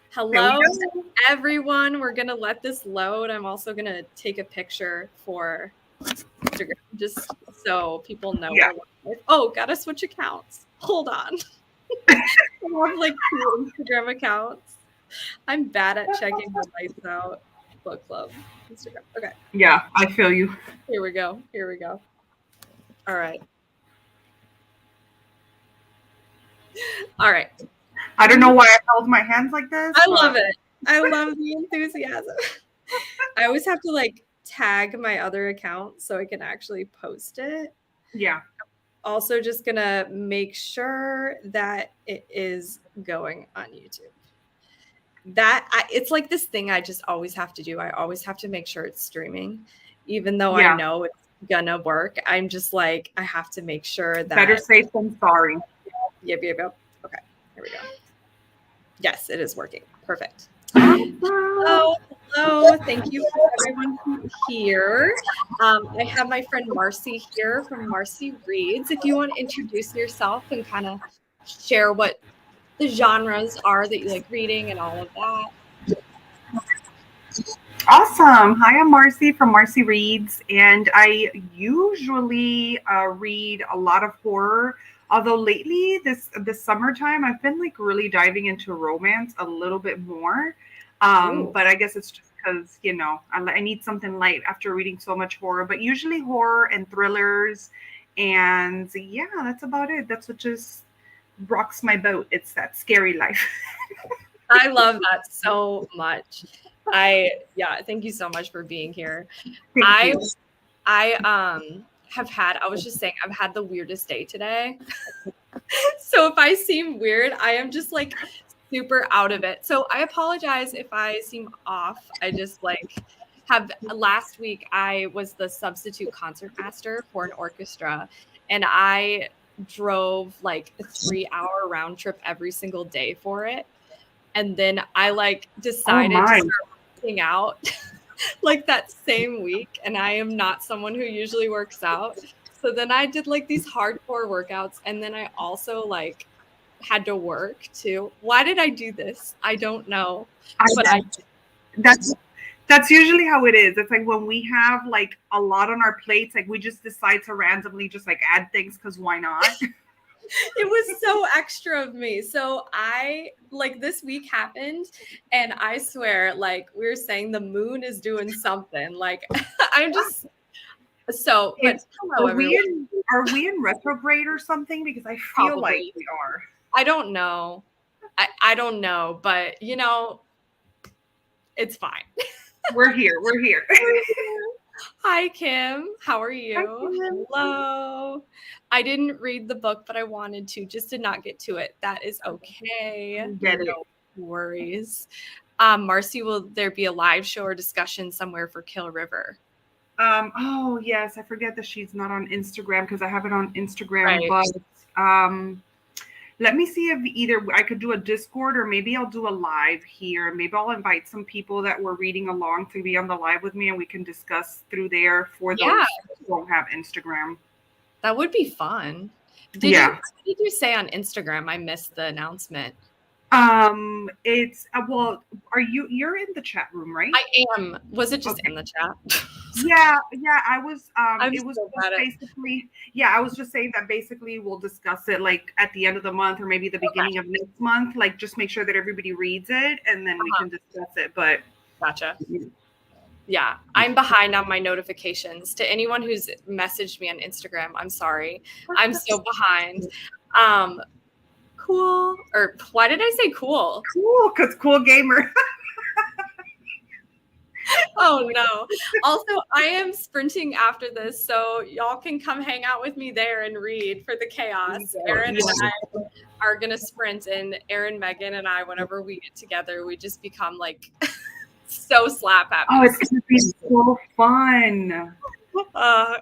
Hello, everyone. We're going to let this load. I'm also going to take a picture for Instagram just so people know. Yeah. Oh, got to switch accounts. Hold on. I have like 2 Instagram accounts. I'm bad at checking the lights out. Book club. Instagram. Okay. Yeah, I feel you. Here we go. Here we go. All right. All right. I don't know why I held my hands like this. I love it. I love the enthusiasm. I always have to like tag my other account so I can actually post it. Yeah. Also just gonna make sure that it is going on YouTube. It's like this thing I just always have to do. I always have to make sure it's streaming, even though I know it's gonna work. I'm just like, I have to make sure that better safe than sorry. Yep. Okay, here we go. Yes, it is working. Perfect. Hello. Thank you for everyone who's here. I have my friend Marcy here from Marcy Reads. If you want to introduce yourself and kind of share what the genres are that you like reading and all of that. Awesome. Hi, I'm Marcy from Marcy Reads, and I usually read a lot of horror. Although lately, this summertime, I've been like really diving into romance a little bit more. But I guess it's just because, I need something light after reading so much horror. But usually horror and thrillers. And yeah, that's about it. That's what just rocks my boat. It's that scary life. I love that so much. Thank you so much for being here. I was just saying, I've had the weirdest day today. So if I seem weird, I am just like super out of it. So I apologize if I seem off. I just last week I was the substitute concertmaster for an orchestra, and I drove like a 3-hour round trip every single day for it. And then I decided to start working out like that same week. And I am not someone who usually works out. So then I did like these hardcore workouts. And then I also had to work too. Why did I do this? I don't know. That's usually how it is. It's like when we have like a lot on our plates, like we just decide to randomly just like add things because why not? It was so extra of me. So this week happened, and I swear, we were saying the moon is doing something. I'm just so. But are we in retrograde or something? Because I feel like we are. I don't know. I don't know, but it's fine. We're here. Hi, Kim. How are you? Hi, hello. I didn't read the book, but I wanted to. Just did not get to it. That is okay. No worries. Marcy, will there be a live show or discussion somewhere for Kill River? Oh, yes. I forget that she's not on Instagram because I have it on Instagram. Right. But let me see if either I could do a Discord or maybe I'll do a live here. Maybe I'll invite some people that were reading along to be on the live with me, and we can discuss through there for those who don't have Instagram. That would be fun. What did you say on Instagram? I missed the announcement. It's you're in the chat room, right? I am. Was it just in the chat? Yeah, I was. It was basically. Yeah, I was just saying that basically we'll discuss it like at the end of the month or maybe the beginning of next month. Like, just make sure that everybody reads it, and then we can discuss it. But gotcha. Yeah, I'm behind on my notifications. To anyone who's messaged me on Instagram, I'm sorry. I'm so behind. Cool. Or why did I say cool? Cool, because cool gamer. Oh no. Also, I am sprinting after this, so y'all can come hang out with me there and read for the chaos. Aaron and I are gonna sprint, and Aaron, Megan, and I, whenever we get together, we just become like so slap happy. Oh, it's gonna be so fun.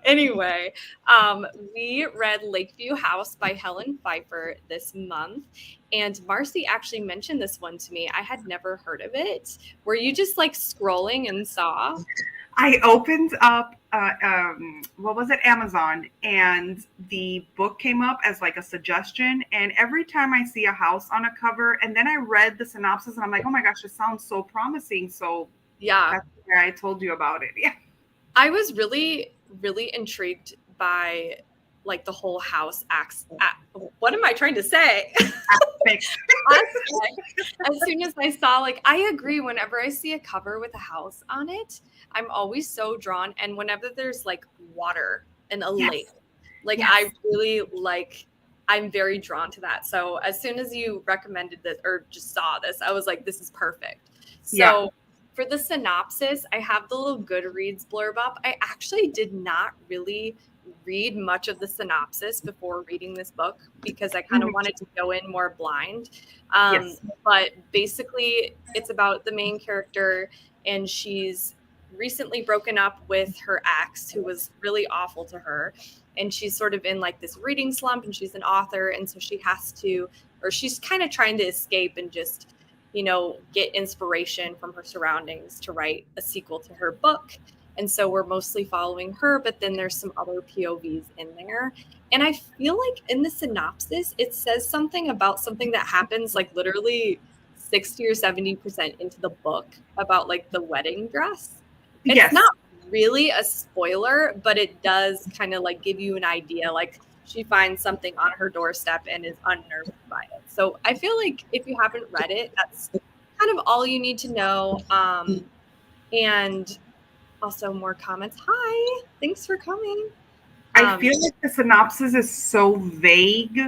Anyway, we read Lakeview House by Helen Phifer this month, and Marcy actually mentioned this one to me. I had never heard of it. Were you just like scrolling and saw? I opened up what was it, Amazon, and the book came up as like a suggestion. And every time I see a house on a cover, and then I read the synopsis, and I'm like, oh my gosh, it sounds so promising. So Yeah. that's why I told you about it. Yeah. I was really, really intrigued by like the whole house what am I trying to say? As soon as I saw, like, I agree, whenever I see a cover with a house on it, I'm always so drawn. And whenever there's like water and a lake, like I really like, I'm very drawn to that. So as soon as you recommended this or just saw this, I was like, this is perfect. So for the synopsis, I have the little Goodreads blurb up. I actually did not really read much of the synopsis before reading this book because I kind of wanted to go in more blind. But basically, it's about the main character, and she's recently broken up with her ex, who was really awful to her. And she's sort of in like this reading slump, and she's an author. And so she has to, or she's kind of trying to escape and just, you know, get inspiration from her surroundings to write a sequel to her book. And so we're mostly following her, but then there's some other POVs in there. And I feel like in the synopsis, it says something about something that happens like literally 60 or 70% into the book about like the wedding dress. It's not really a spoiler, but it does kind of like give you an idea. Like she finds something on her doorstep and is unnerved by it. So I feel like if you haven't read it, that's kind of all you need to know. And also more comments. Hi, thanks for coming. I feel like the synopsis is so vague,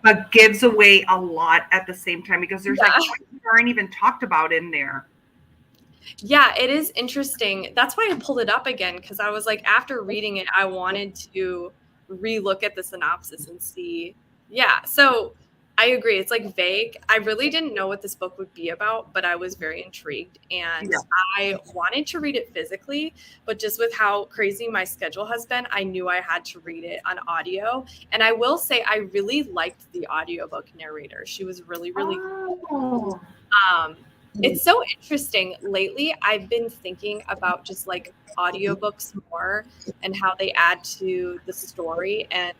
but gives away a lot at the same time because there's like points that aren't even talked about in there. Yeah, it is interesting. That's why I pulled it up again, because I was like, after reading it, I wanted to re-look at the synopsis and see. Yeah, so I agree. It's like vague. I really didn't know what this book would be about, but I was very intrigued. And I wanted to read it physically, but just with how crazy my schedule has been, I knew I had to read it on audio. And I will say I really liked the audiobook narrator. She was really, really cool. It's so interesting. Lately, I've been thinking about just like audiobooks more and how they add to the story. And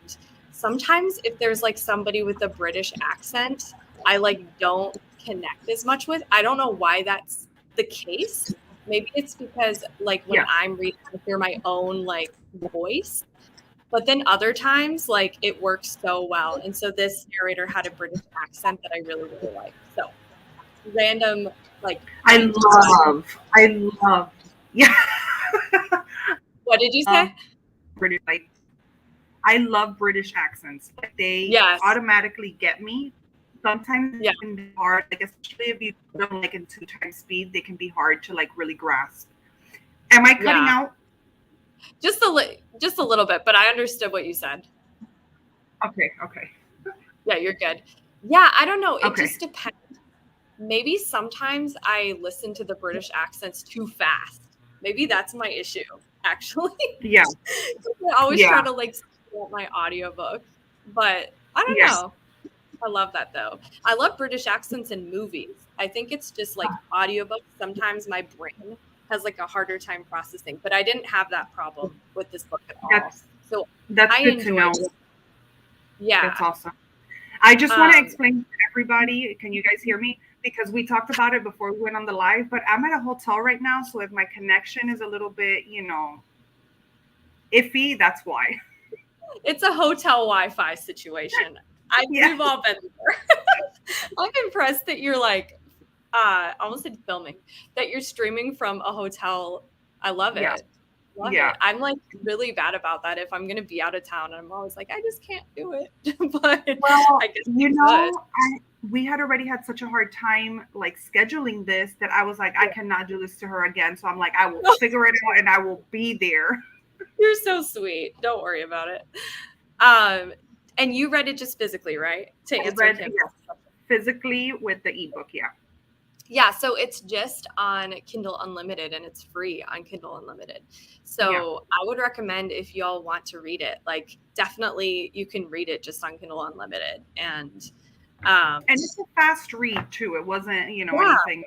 sometimes if there's like somebody with a British accent, I like don't connect as much with. I don't know why that's the case. Maybe it's because like when I'm reading, I hear my own like voice. But then other times, like it works so well. And so this narrator had a British accent that I really, really like. So random, like I love. Yeah. What did you say? British, like I love British accents. Like they automatically get me. Sometimes it can be hard, like especially if you put them like in 2 times speed, they can be hard to like really grasp. Am I cutting out? Just a little bit, but I understood what you said. Okay. Yeah, you're good. Yeah, I don't know. It just depends. Maybe sometimes I listen to the British accents too fast. Maybe that's my issue, actually. Yeah. I always try to like support my audiobook, but I don't know. I love that though. I love British accents in movies. I think it's just like audiobooks. Sometimes my brain has like a harder time processing, but I didn't have that problem with this book at all. So that's good to know. Yeah. That's awesome. I just want to explain to everybody, can you guys hear me? Because we talked about it before we went on the live, but I'm at a hotel right now. So if my connection is a little bit, iffy, that's why. It's a hotel Wi-Fi situation. We've all been there. I'm impressed that you're like, almost said filming, that you're streaming from a hotel. I love it. Love it. I'm like really bad about that. If I'm going to be out of town, I'm always like, I just can't do it. But I guess we had already had such a hard time like scheduling this that I was like, I cannot do this to her again. So I'm like, I will figure it out and I will be there. You're so sweet. Don't worry about it. And you read it just physically, right? To answer Kim's physically with the ebook, Yeah, so it's just on Kindle Unlimited and it's free on Kindle Unlimited. So I would recommend if y'all want to read it, like definitely you can read it just on Kindle Unlimited. And it's a fast read too. It wasn't, anything.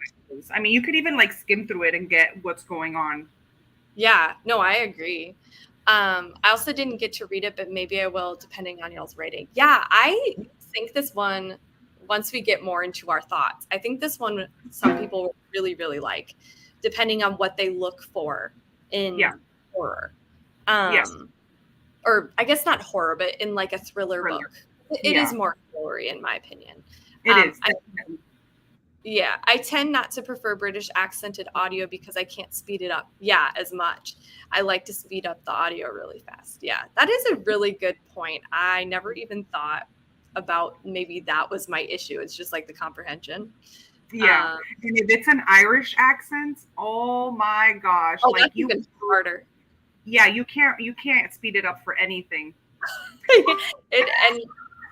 I mean, you could even like skim through it and get what's going on. Yeah, no, I agree. I also didn't get to read it, but maybe I will depending on y'all's rating. Yeah, I think this one, once we get more into our thoughts, I think this one some people will really, really like, depending on what they look for Yeah. in horror. Yes. Or I guess not horror, but in like a thriller Thriller. book. It is Yeah. more thrillery in my opinion. It is. I Yeah, I tend not to prefer British accented audio because I can't speed it up, as much. I like to speed up the audio really fast. Yeah, that is a really good point. I never even thought about maybe that was my issue. It's just like the comprehension. Yeah. Um, And if it's an Irish accent, oh my gosh. oh, Like that's even harder. yeah, you can't speed it up for anything. And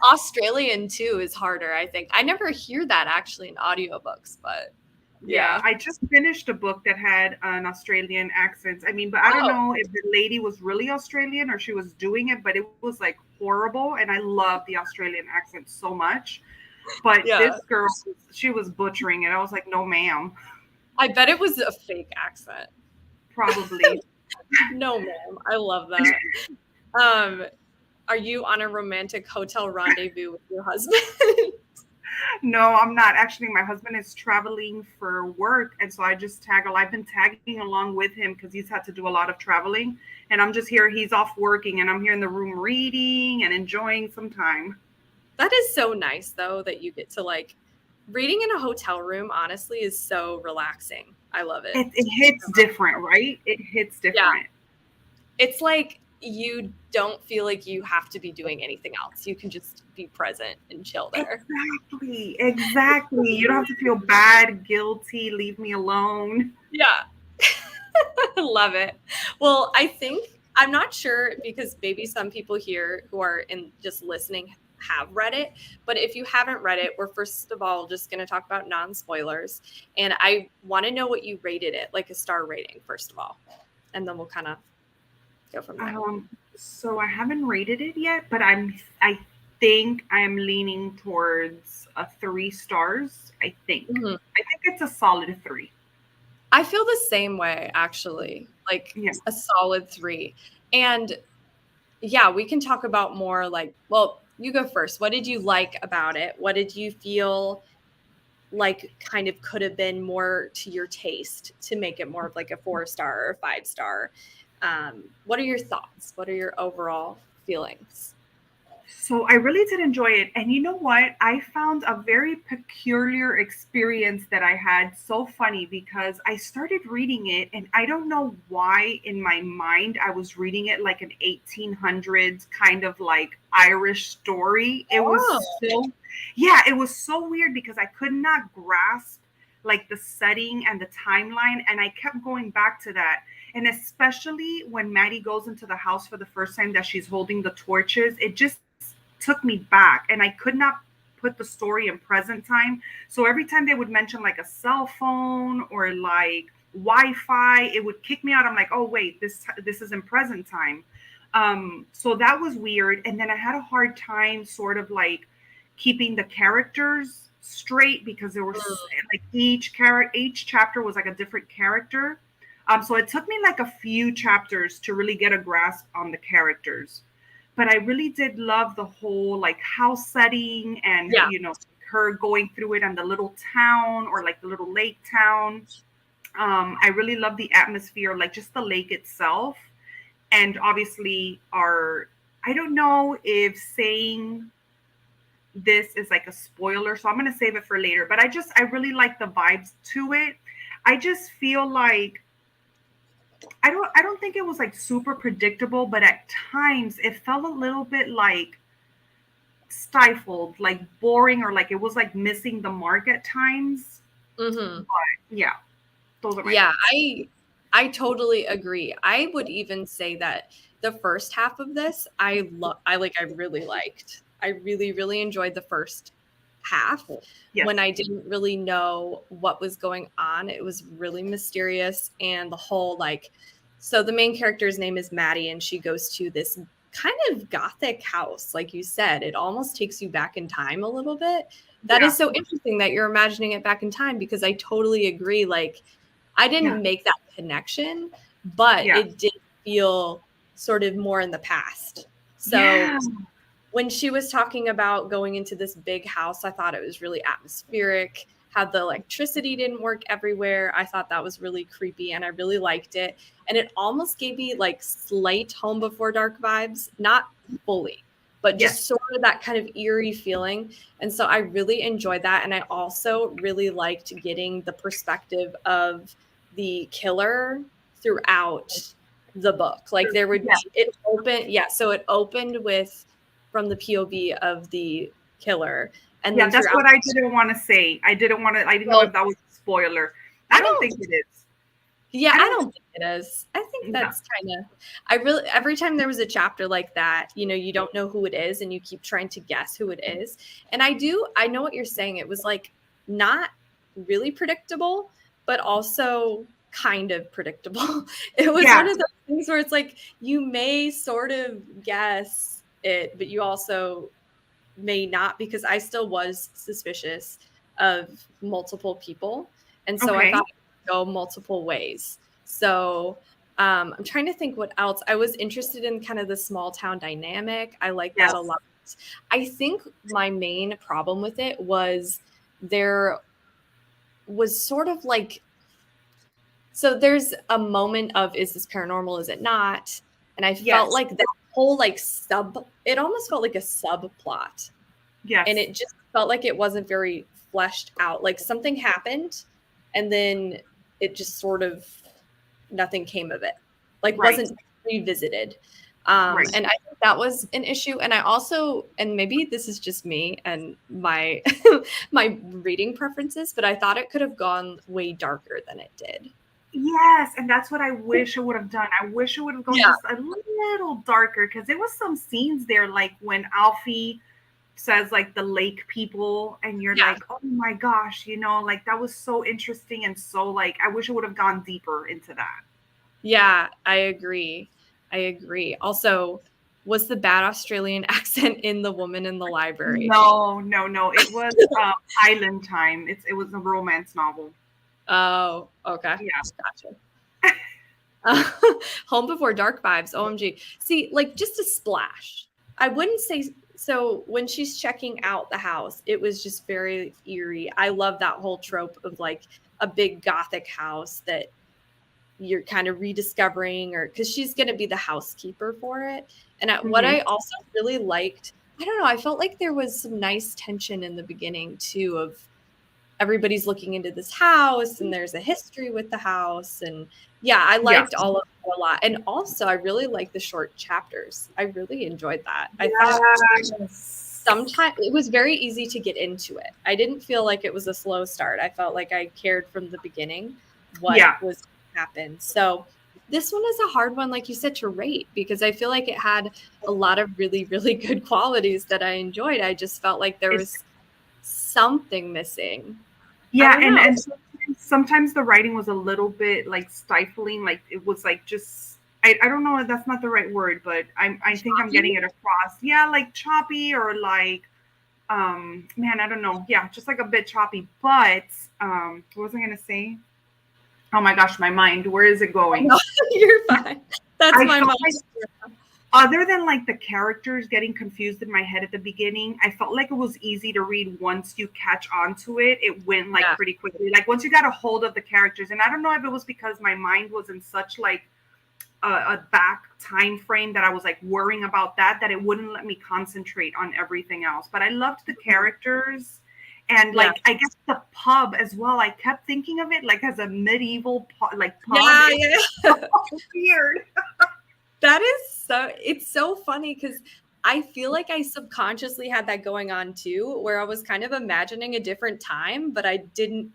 Australian too is harder, I think. I never hear that actually in audiobooks, but Yeah, yeah. I just finished a book that had an Australian accent. I mean, but I don't Oh, know if the lady was really Australian or she was doing it, but it was like horrible. And I love the Australian accent so much. But yeah. this girl, she was butchering it. I was like, no, ma'am, I bet it was a fake accent. probably. No, ma'am. I love that. Um, are you on a romantic hotel rendezvous with your husband? No, I'm not. Actually, my husband is traveling for work. And so I just tag along. I've been tagging along with him because he's had to do a lot of traveling. And I'm just here. He's off working and I'm here in the room reading and enjoying some time. That is so nice, though, that you get to like reading in a hotel room, honestly, is so relaxing. I love it. It hits different, right? It hits Yeah. different. It's like you don't feel like you have to be doing anything else. You can just be present and chill there. Exactly. Exactly. You don't have to feel bad, guilty, leave me alone. Yeah. Love it. Well, I think I'm not sure because maybe some people here who are in just listening have read it, but if you haven't read it, we're first of all just going to talk about non-spoilers, and I want to know what you rated it, like a star rating first of all, and then we'll kind of go from there. So I haven't rated it yet, but I think I'm leaning towards a 3 stars. I think. Mhm. I think it's a solid 3. I feel the same way actually, like Yeah. a solid 3. And yeah, we can talk about more like, well, you go first. What did you like about it? What did you feel like kind of could have been more to your taste to make it more of like a 4-star or a 5-star? What are your thoughts? What are your overall feelings? So I really did enjoy it. And you know what? I found a very peculiar experience that I had so funny because I started reading it and I don't know why in my mind I was reading it like an 1800s kind of like Irish story. It was Oh, so, yeah, it was so weird because I could not grasp like the setting and the timeline. And I kept going back to that. And especially when Maddie goes into the house for the first time that she's holding the torches, it just took me back and I could not put the story in present time. So every time they would mention like a cell phone or like Wi-Fi, it would kick me out. I'm like, oh wait, this is in present time. So that was weird. And then I had a hard time sort of like keeping the characters straight because there was like each chapter was like a different character. So it took me like a few chapters to really get a grasp on the characters, but I really did love the whole like house setting and yeah. her going through it and the little town or like the little lake town. I really love the atmosphere, like just the lake itself, and obviously our. I don't know if saying this is like a spoiler, so I'm gonna save it for later. But I really like the vibes to it. I just feel like I don't think it was like super predictable, but at times it felt a little bit like stifled, like boring, or like it was like missing the mark at times. Mm-hmm. Yeah, those are my Yeah, thoughts. I totally agree. I would even say that the first half of this, I really liked. I really, really enjoyed the first half Yes. when I didn't really know what was going on. It was really mysterious and the whole like so the main character's name is Maddie and she goes to this kind of gothic house, like you said. It almost takes you back in time a little bit. That Yeah. is so interesting that you're imagining it back in time because I totally agree. Like I Yeah. didn't make that connection, but Yeah. it did feel sort of more in the past. So Yeah. when she was talking about going into this big house, I thought it was really atmospheric. How the electricity didn't work everywhere. I thought that was really creepy and I really liked it. And it almost gave me like slight Home Before Dark vibes, not fully, but just Yes. sort of that kind of eerie feeling. And so I really enjoyed that. And I also really liked getting the perspective of the killer throughout the book. Like there would Yes. be, it opened, yeah. So it opened with from the POV of the killer. And Yeah, then that's throughout what I didn't want to say. I didn't know well, if that was a spoiler. I I don't don't think it is. yeah, I I don't don't think it is. I think Yeah. that's kind of I really every time there was a chapter like that, you don't know who it is and you keep trying to guess who it is. And I know what you're saying. It was like not really predictable, but also kind of predictable. It was one Yes. of those things where it's like you may sort of guess it, but you also may not because I still was suspicious of multiple people. And so I Okay. thought it would go multiple ways. So I'm trying to think what else. I was interested in kind of the small town dynamic. I like that a Yes. lot. I think my main problem with it was there was sort of like, so there's a moment of, is this paranormal? Is it not? And I felt Yes. like that whole like it almost felt like a subplot and Yes. it just felt like it wasn't very fleshed out. Like something happened and then it just sort of nothing came of it. Like Right. wasn't revisited. Right. And I think that was an issue. And I also, and maybe this is just me and my my reading preferences, but I thought it could have gone way darker than it did. Yes, and that's what I wish it would have done. I wish it would have gone Yeah, just a little darker because there was some scenes there, like when Alfie says like the lake people, and you're yeah, like, oh my gosh, like that was so interesting and so like I wish it would have gone deeper into that. yeah. I agree. I agree. Also, was the bad Australian accent in The Woman in the Library? No, no, no. It was Island Time. It was a romance novel. Oh, okay. Yeah. Gotcha. Home Before Dark vibes. OMG. See, like just a splash. I wouldn't say so. When she's checking out the house, it was just very eerie. I love that whole trope of like a big gothic house that you're kind of rediscovering, or because she's going to be the housekeeper for it. And what Hmm. I also really liked, I don't know, I felt like there was some nice tension in the beginning too of everybody's looking into this house and there's a history with the house. And yeah, I Yeah. liked all of it a lot. And also I really liked the short chapters. I really enjoyed that. I thought Yes. sometimes it was very easy to get into it. I didn't feel like it was a slow start. I felt like I cared from the beginning what Yeah. was happen. So this one is a hard one, like you said, to rate because I feel like it had a lot of really, really good qualities that I enjoyed. I just felt like there It's was something missing. I Yeah, don't and know. sometimes the writing was a little bit like stifling, like it was like just I don't know if that's not the right word, but I think I'm Choppy? getting it across. Yeah, like choppy or like man, I don't know. Yeah, just like a bit choppy. But what was I gonna say? Oh my gosh, my mind, where is it I going? know. You're fine. That's I my felt mom. like other than like the characters getting confused in my head at the beginning, I felt like it was easy to read once you catch on to it. It went like Yeah. pretty quickly. Like once you got a hold of the characters, and I don't know if it was because my mind was in such like a back time frame that I was like worrying about that it wouldn't let me concentrate on everything else. But I loved the characters. And Yeah. like I guess the pub as well. I kept thinking of it like as a medieval like pub. Yeah. It's Yeah. so weird. That is it's so funny because I feel like I subconsciously had that going on too, where I was kind of imagining a different time, but I didn't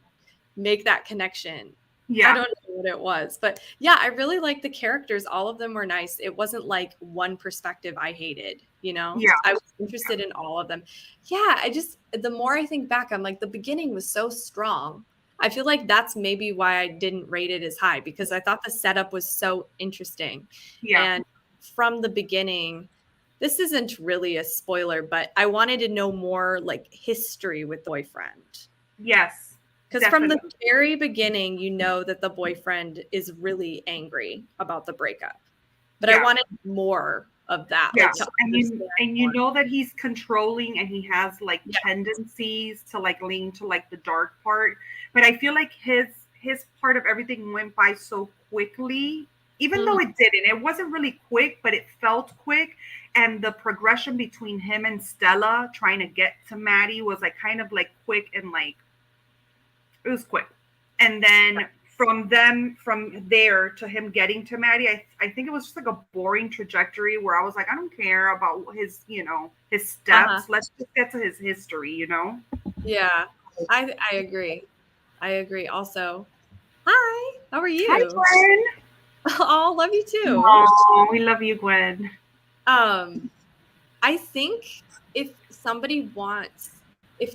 make that connection. I Yeah, don't know what it was, but yeah, I really liked the characters. All of them were nice. It wasn't like one perspective I hated, you know? yeah, I was interested in all of them. Yeah, the more I think back, I'm like, the beginning was so strong. I feel like that's maybe why I didn't rate it as high because I thought the setup was so interesting. yeah. And from the beginning, this isn't really a spoiler, but I wanted to know more like history with the boyfriend Yes. Because from the very beginning, you know that the boyfriend is really angry about the breakup. But I wanted more of that. Yeah, Like, and you know that he's controlling and he has like tendencies to like lean to like the dark part. But I feel like his part of everything went by so quickly, even though it didn't. It wasn't really quick, but it felt quick. And the progression between him and Stella trying to get to Maddie was like kind of like quick and like it was quick. And then from there to him getting to Maddie, I think it was just like a boring trajectory where I was like, I don't care about his, his steps. Let's just get to his history, Yeah, I agree. I agree also. Hi, how are you? Hi, Gwen. Oh, love you too. Oh, we love you, Gwen. I think if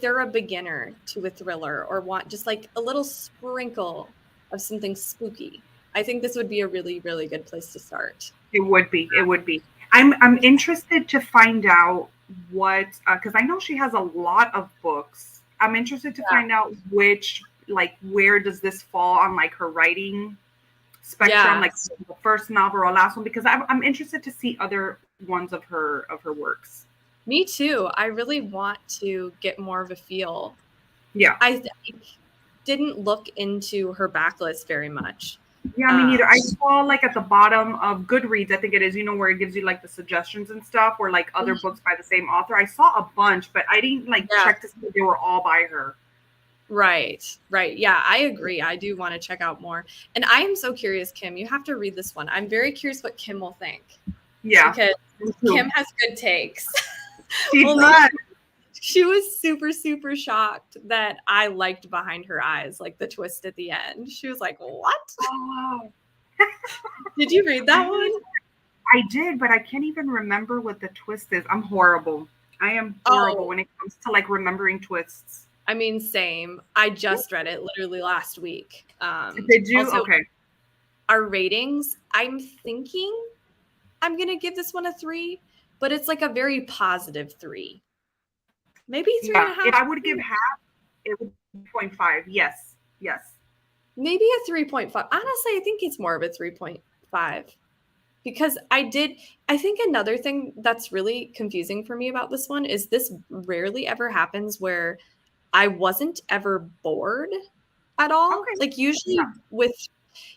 they're a beginner to a thriller or want just like a little sprinkle of something spooky, I think this would be a really, really good place to start. It would be. It would be. I'm interested to find out what, because I know she has a lot of books. I'm interested to find out which, like, where does this fall on like her writing spectrum, like the first novel or last one, because I'm interested to see other ones of her works. Me too. I really want to get more of a feel. Yeah. I didn't look into her backlist very much. Yeah, me neither. I saw like at the bottom of Goodreads, I think it is, where it gives you like the suggestions and stuff, or like other books by the same author. I saw a bunch, but I didn't like check to see if they were all by her. Right. Yeah, I agree. I do want to check out more. And I am so curious, Kim, you have to read this one. I'm very curious what Kim will think. Yeah. Because Kim has good takes. She does. She was super, super shocked that I liked Behind Her Eyes, like the twist at the end. She was like, what? Oh. Did you read that one? I did, but I can't even remember what the twist is. I'm horrible. I am horrible when it comes to like remembering twists. I mean, same. I just read it literally last week. Did you? Also, okay. Our ratings, I'm thinking I'm going to give this one a 3, but it's like a very positive 3. Maybe 3.5. If I would give half, it would be 0.5. Yes. Maybe a 3.5. Honestly, I think it's more of a 3.5 because I think another thing that's really confusing for me about this one is this rarely ever happens where I wasn't ever bored at all. Okay. Like usually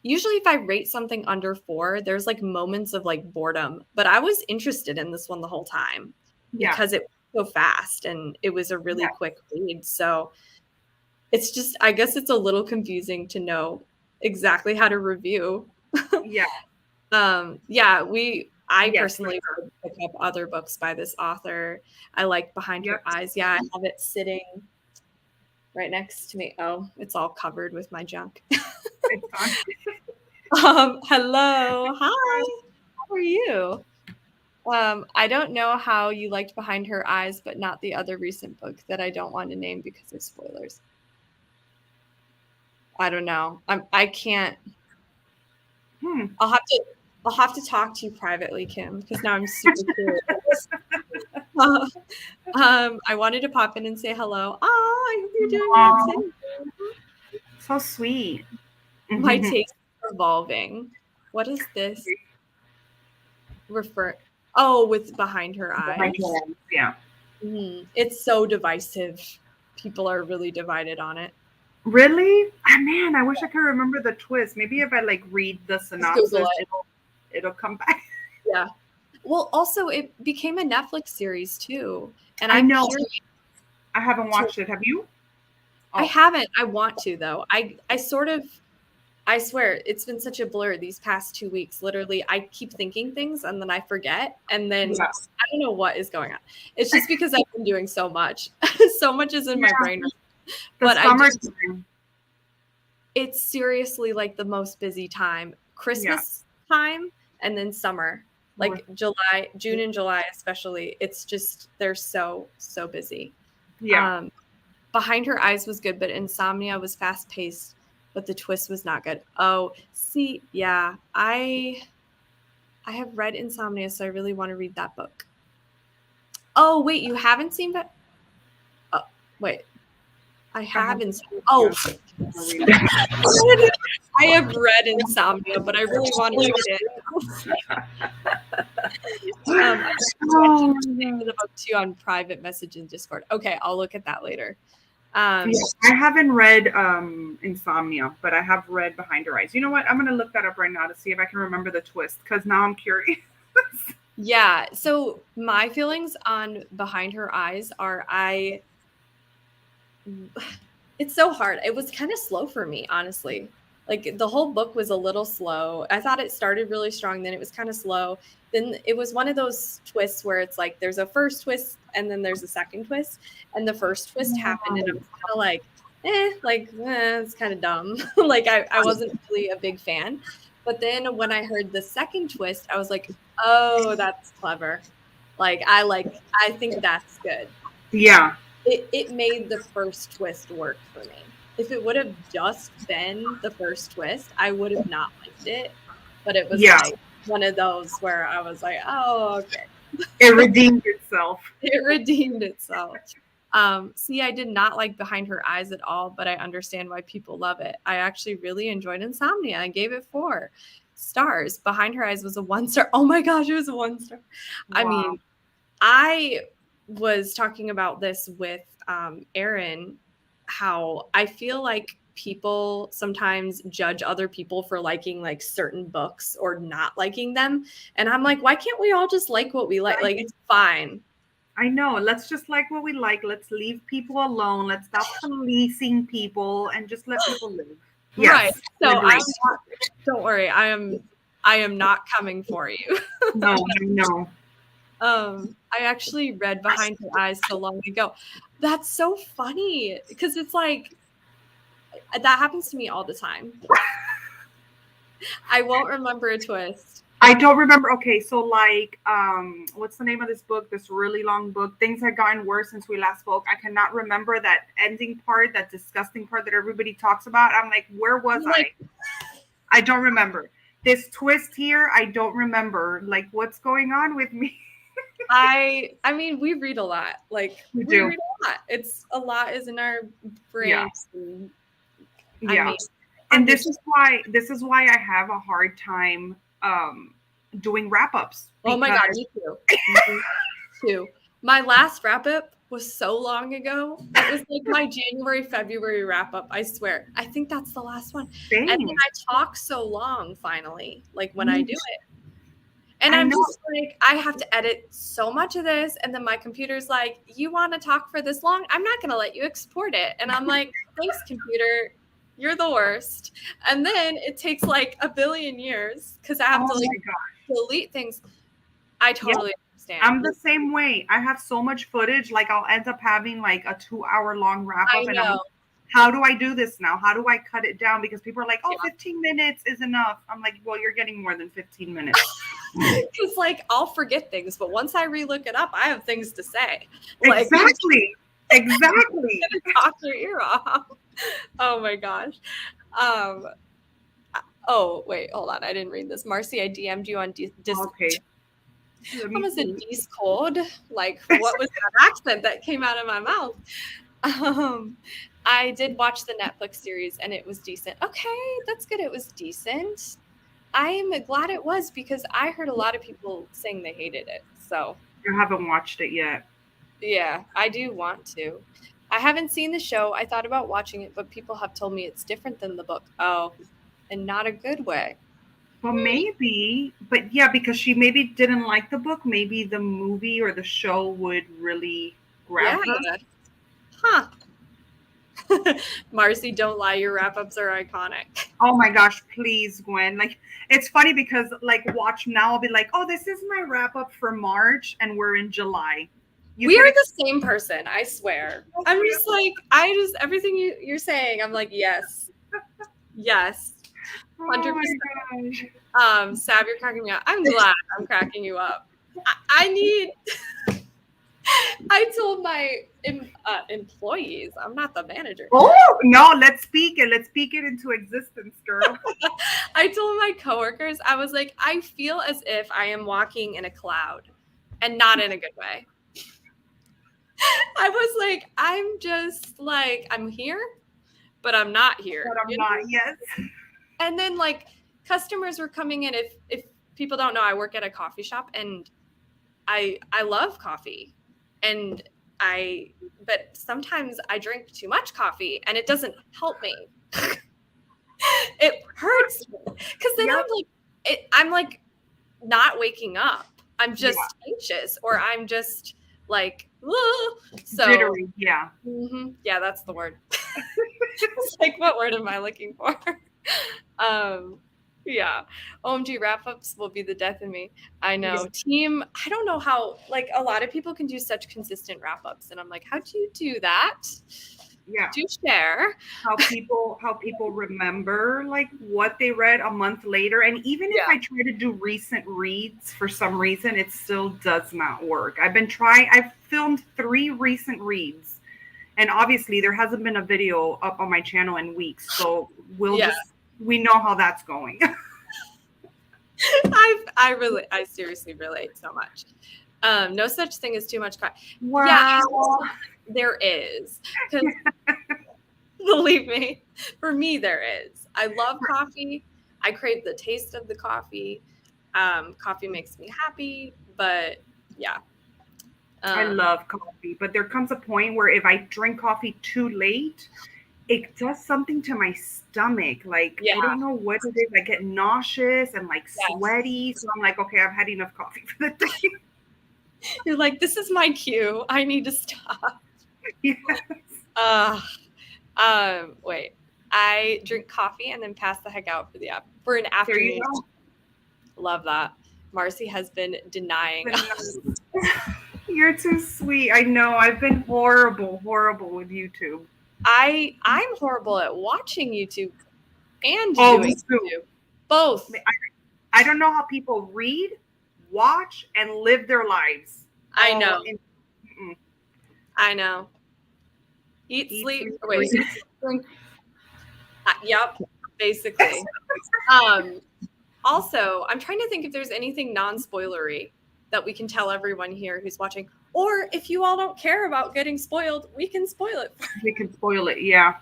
if I rate something under 4, there's like moments of like boredom, but I was interested in this one the whole time because it was so fast and it was a really quick read. So it's just, I guess it's a little confusing to know exactly how to review. Yeah. I personally would pick up other books by this author. I like Behind Her Eyes. Yeah, I have it sitting right next to me. Oh, it's all covered with my junk. Hello. Hi. How are you? I don't know how you liked Behind Her Eyes, but not the other recent book that I don't want to name because of spoilers. I don't know. I can't. I'll have to talk to you privately, Kim, because now I'm super curious. I wanted to pop in and say hello. Oh, I hope you're doing good. So sweet. My taste is evolving. What is this? With Behind Her Eyes. Yeah. It's so divisive. People are really divided on it. Really? Man, I wish I could remember the twist. Maybe if I like read the synopsis, it'll come back. Yeah. Well, also it became a Netflix series too. And I know. I haven't watched it. Have you? I haven't. I want to though. I swear it's been such a blur these past 2 weeks. Literally, I keep thinking things and then I forget. And then I don't know what is going on. It's just because I've been doing so much. So much is in my brain. But it's seriously like the most busy time. Christmas time and then summer. Like June and July especially. It's just they're so busy. Yeah. Behind Her Eyes was good, but Insomnia was fast paced, but the twist was not good. Oh, see, yeah. I have read Insomnia, so I really want to read that book. Oh, wait, you haven't seen it? Oh, wait. I haven't. Oh, I have read Insomnia, but I really want to read it. I the book too on private message in Discord. Okay, I'll look at that later. I haven't read Insomnia, but I have read Behind Her Eyes. You know what? I'm gonna look that up right now to see if I can remember the twist, because now I'm curious. Yeah. So my feelings on Behind Her Eyes are it's so hard. It was kind of slow for me, honestly. Like the whole book was a little slow. I thought it started really strong, then it was kind of slow. Then it was one of those twists where it's like there's a first twist and then there's a second twist. And the first twist happened and I was kind of like, it's kind of dumb. Like I wasn't really a big fan. But then when I heard the second twist, I was like, oh, that's clever. I think that's good. Yeah. It made the first twist work for me. If it would have just been the first twist, I would have not liked it. But it was like one of those where I was like, oh, okay. It redeemed itself. It redeemed itself. See, I did not like Behind Her Eyes at all, but I understand why people love it. I actually really enjoyed Insomnia. I gave it 4 stars. Behind Her Eyes was a 1 star. Oh my gosh, it was a 1 star. Wow. I mean, I was talking about this with Erin, how I feel like people sometimes judge other people for liking like certain books or not liking them. And I'm like, why can't we all just like what we like? Like, it's fine. I know. Let's just like what we like. Let's leave people alone. Let's stop policing people and just let people live. Yes, right. So don't worry. I am not coming for you. No. I actually read Behind Her Eyes so long ago. That's so funny because it's like that happens to me all the time. I won't remember a twist. I don't remember. Okay, so like, what's the name of this book? This really long book. Things have gotten worse since we last spoke. I cannot remember that ending part, that disgusting part that everybody talks about. I'm like, where was I? I don't remember. This twist here, I don't remember. Like, what's going on with me? I mean, we read a lot. Like we read a lot. It's a lot is in our brains. Yeah. I mean, and this is why I have a hard time doing wrap-ups. Oh my god, me too. Me too. My last wrap-up was so long ago. It was like my January, February wrap-up, I swear. I think that's the last one. Same. And then I talk so long finally, like when I do it. And I'm just like, I have to edit so much of this. And then my computer's like, you want to talk for this long? I'm not going to let you export it. And I'm like, thanks, computer. You're the worst. And then it takes like a billion years because I have to delete things. I totally understand. I'm the same way. I have so much footage. Like I'll end up having like a 2-hour long wrap up. And I'm like, how do I do this now? How do I cut it down? Because people are like, 15 minutes is enough. I'm like, well, you're getting more than 15 minutes. It's like I'll forget things, but once I relook it up, I have things to say. Like, exactly. Talk your ear off. Oh my gosh. Oh wait, hold on. I didn't read this. Marcy, I DM'd you on Discord. Okay. I was in Discord. Like, what was that accent that came out of my mouth? I did watch the Netflix series and it was decent. Okay, that's good. It was decent. I am glad it was because I heard a lot of people saying they hated it. So I haven't watched it yet. Yeah, I do want to. I haven't seen the show. I thought about watching it, but people have told me it's different than the book. Oh, in not a good way. Well, maybe, but yeah, because she maybe didn't like the book. Maybe the movie or the show would really grab her. Huh. Marcy, don't lie. Your wrap-ups are iconic. Oh my gosh, please, Gwen. Like, it's funny because like watch now, I'll be like, oh, this is my wrap-up for March and we're in July. We are the same person, I swear. I'm just like, everything you're saying, I'm like, yes. 100%. Sav, you're cracking me up. I'm glad I'm cracking you up. I told my employees, I'm not the manager. Oh, no, let's speak it. Let's speak it into existence, girl. I told my coworkers, I was like, I feel as if I am walking in a cloud and not in a good way. I was like, I'm here, but I'm not here. But I'm not. Yes. And then like customers were coming in. If people don't know, I work at a coffee shop, and I love coffee, and but sometimes I drink too much coffee and it doesn't help me. It hurts because then Yep. I'm like not waking up. I'm Yeah. just anxious, or I'm just like, "Ugh." So Jittery. Yeah. yeah, that's the word. It's like, what word am I looking for? Yeah. OMG, wrap-ups will be the death of me. I know. Yeah. Team, I don't know how, like, a lot of people can do such consistent wrap-ups, and I'm like, how do you do that? Yeah. Do share. How people remember like what they read a month later. And even if Yeah. I try to do recent reads, for some reason it still does not work. I've filmed 3 recent reads, and obviously there hasn't been a video up on my channel in weeks, so we know how that's going. I seriously relate so much. No such thing as too much coffee. Wow. Yeah, there is. Because believe me, for me there is. I love coffee. I crave the taste of the coffee. Coffee makes me happy, but yeah. I love coffee, but there comes a point where if I drink coffee too late, it does something to my stomach. Like, Yeah. I don't know what it is. I get nauseous and like Yes. sweaty. So I'm like, okay, I've had enough coffee for the day. You're like, this is my cue. I need to stop. Yes. Wait. I drink coffee and then pass the heck out for an afternoon. There you go. Love that. Marcy has been denying us. You're too sweet. I know. I've been horrible with YouTube. I'm horrible at watching YouTube and doing YouTube. Both. I don't know how people read, watch, and live their lives. I know. I know. Eat, sleep. Wait. Drink. Yep. Basically. Also, I'm trying to think if there's anything non-spoilery that we can tell everyone here who's watching. Or if you all don't care about getting spoiled, we can spoil it. We can spoil it, yeah.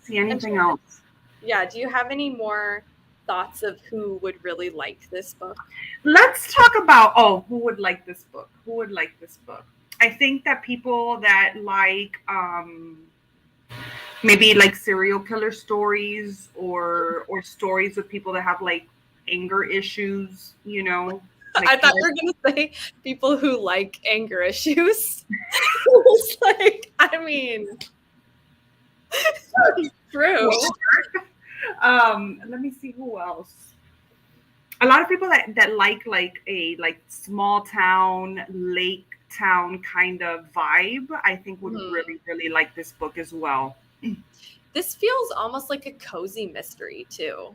See anything else? Yeah, do you have any more thoughts of who would really like this book? Let's talk about, who would like this book? Who would like this book? I think that people that like maybe like serial killer stories or stories with people that have like anger issues, you know. Like, I thought you were gonna say people who like anger issues. It's like, I mean, true. Let me see who else. A lot of people that like a small town, lake town kind of vibe, I think would really like this book as well. This feels almost like a cozy mystery too.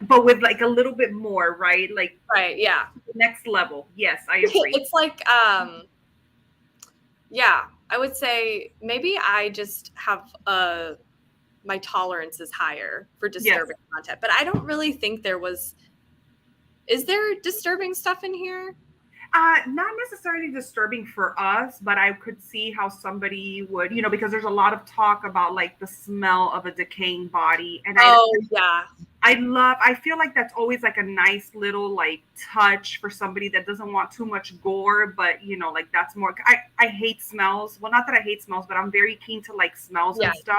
But with like a little bit more, right? Like, right, yeah. Next level. Yes, I agree. It's like, yeah, I would say maybe I just have my tolerance is higher for disturbing content, but I don't really think is there disturbing stuff in here? Not necessarily disturbing for us, but I could see how somebody would, because there's a lot of talk about like the smell of a decaying body. And I feel like that's always like a nice little like touch for somebody that doesn't want too much gore, but like that's more, I hate smells. Well, not that I hate smells, but I'm very keen to like smells and stuff.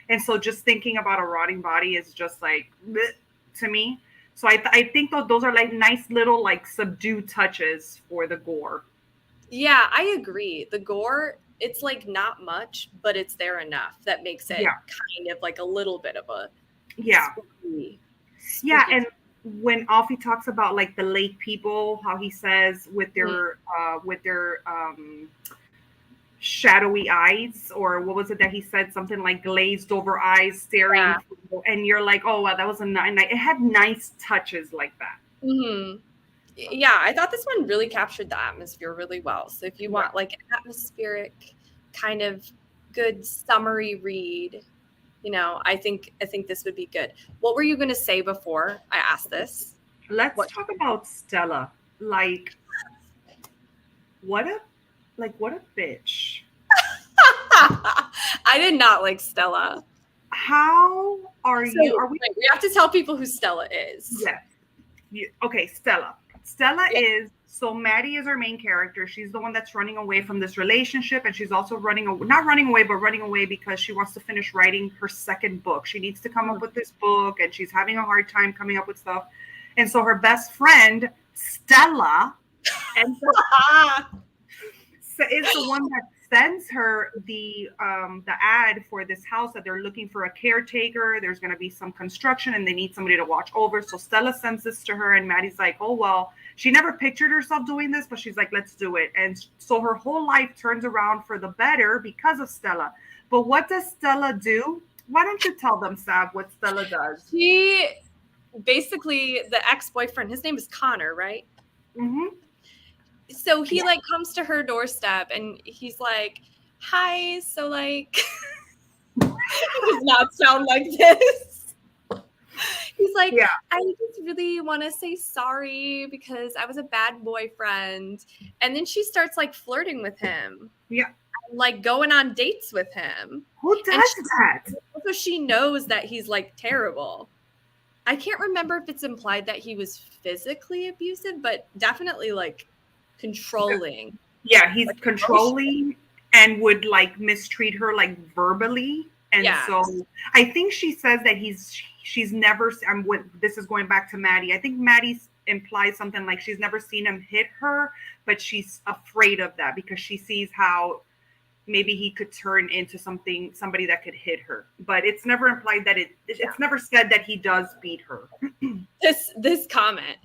And so just thinking about a rotting body is just like, bleh, to me. So I think those are like nice little like subdued touches for the gore. Yeah, I agree. The gore, it's like not much, but it's there enough that makes it kind of like a little bit of a spooky. Yeah, and when Alfie talks about like the lake people, how he says with their shadowy eyes, or what was it that he said, something like glazed over eyes staring, and you're like, oh wow, that was it had nice touches like that. Yeah, I thought this one really captured the atmosphere really well. So if you want like an atmospheric kind of good summery read, I think this would be good. What were you going to say before I asked this? Let's talk about Stella. Like, what a Like, what a bitch. I did not like Stella. How are So, you? Are we? wait, we have to tell people who Stella is. Yes. Okay, Stella. Stella Yeah. is, so Maddie is our main character. She's the one that's running away from this relationship, and she's also not running away, but running away because she wants to finish writing her second book. She needs to come up with this book, and she's having a hard time coming up with stuff. And so her best friend, Stella, ends up is the one that sends her the ad for this house that they're looking for a caretaker. There's going to be some construction and they need somebody to watch over. So Stella sends this to her, and Maddie's like, oh well, she never pictured herself doing this, but she's like, let's do it. And so her whole life turns around for the better because of Stella. But what does Stella do? Why don't you tell them, Sav, what Stella does? She basically, the ex-boyfriend, his name is Connor, right? Mm-hmm. So he like comes to her doorstep and he's like, hi, so like it does not sound like this. He's like, Yeah. I just really want to say sorry because I was a bad boyfriend. And then she starts like flirting with him. Yeah. Like going on dates with him. Who does that? So she knows that he's like terrible. I can't remember if it's implied that he was physically abusive, but definitely like controlling. Yeah, he's like, controlling and would like mistreat her like verbally. And so I think she says that she's never, this is going back to Maddie. I think Maddie implies something like she's never seen him hit her, but she's afraid of that because she sees how maybe he could turn into somebody that could hit her. But it's never implied that it's never said that he does beat her. This comment.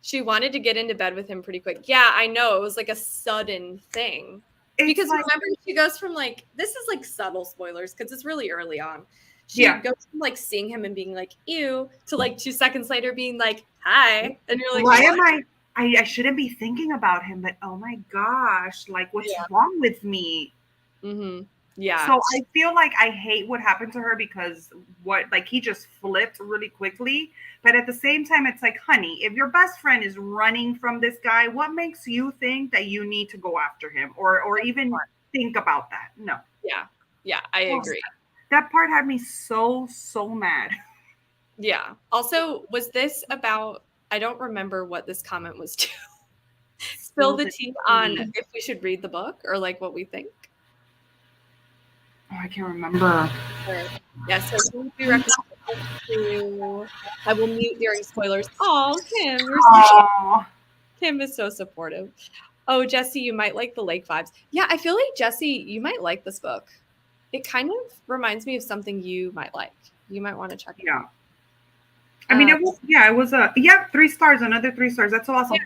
She wanted to get into bed with him pretty quick. Yeah, I know. It was like a sudden thing. Because like, remember, she goes from like, this is like subtle spoilers because it's really early on. She goes from like seeing him and being like, ew, to like 2 seconds later being like, hi. And you're like, why am I shouldn't be thinking about him, but oh my gosh, like what's wrong with me? Mm-hmm. Yeah. So I feel like I hate what happened to her because he just flipped really quickly. But at the same time, it's like, honey, if your best friend is running from this guy, what makes you think that you need to go after him or even think about that? No. Yeah. Yeah, I agree. That part had me so mad. Yeah. Also, was this about, I don't remember what this comment was to. Spill the tea on if we should read the book or like what we think. Oh, I can't remember. Yeah, so who do you recommend to? I will mute during spoilers. Oh, Kim, Kim is so supportive. Oh, Jesse, you might like the lake vibes. Yeah, I feel like Jesse, you might like this book. It kind of reminds me of something you might like. You might want to check it out. I mean, it was 3 stars, another 3 stars. That's awesome. Yeah.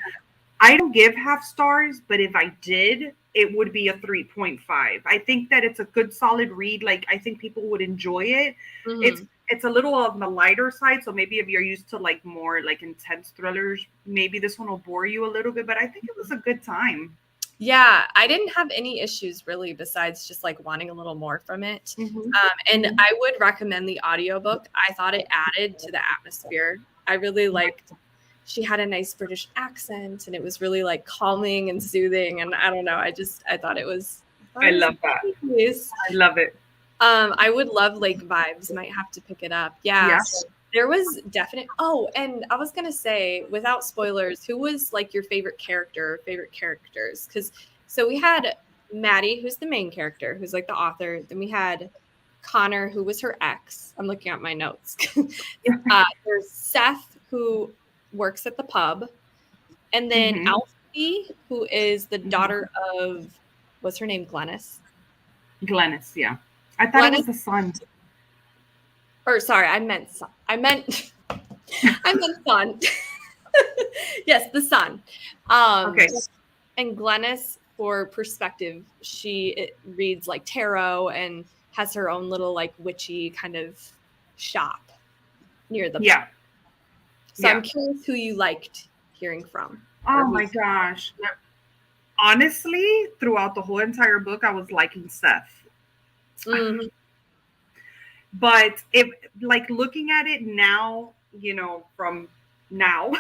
I don't give half stars, but if I did, it would be a 3.5. I think that it's a good solid read. Like I think people would enjoy it. Mm-hmm. It's a little on the lighter side, so maybe if you're used to like more like intense thrillers, maybe this one will bore you a little bit, but I think it was a good time. Yeah, I didn't have any issues really besides just like wanting a little more from it. Mm-hmm. And I would recommend the audiobook. I thought it added to the atmosphere. I really liked, she had a nice British accent and it was really like calming and soothing. And I don't know, I thought it was. I love that. Nice. I love it. I would love Lake Vibes. Might have to pick it up. Yeah. Yes. There was definite. Oh, and I was going to say, without spoilers, who was like your favorite characters? Because so we had Maddie, who's the main character, who's like the author. Then we had Connor, who was her ex. I'm looking at my notes. There's Seth, who works at the pub. And then Alfie, who is the daughter of, what's her name? Glennis, yeah. I thought it was the son. Or sorry, I meant son. I meant son. Yes, the son. Okay. And Glennis, for perspective, she reads like tarot and has her own little like witchy kind of shop near the pub. So I'm curious who you liked hearing from. Oh my gosh. Honestly, throughout the whole entire book, I was liking Seth. Mm-hmm. But if like looking at it now, from now,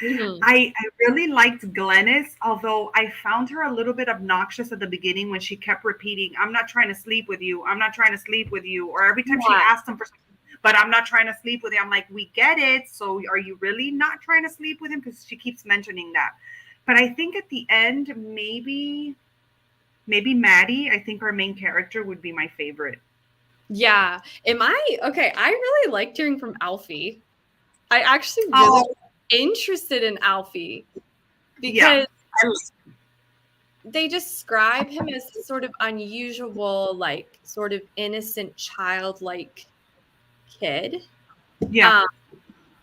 Mhm. I really liked Glennis, although I found her a little bit obnoxious at the beginning when she kept repeating, "I'm not trying to sleep with you. I'm not trying to sleep with you." Or every time she Yeah. asked him for something, "But I'm not trying to sleep with you." I'm like, "We get it. So are you really not trying to sleep with him?" Because she keeps mentioning that. But I think at the end, maybe Maddie, I think our main character would be my favorite. Yeah. Am I okay? I really liked hearing from Alfie. I actually really Oh, was interested in Alfie yeah. because they describe him as sort of unusual, like sort of innocent, childlike kid. Yeah. Um,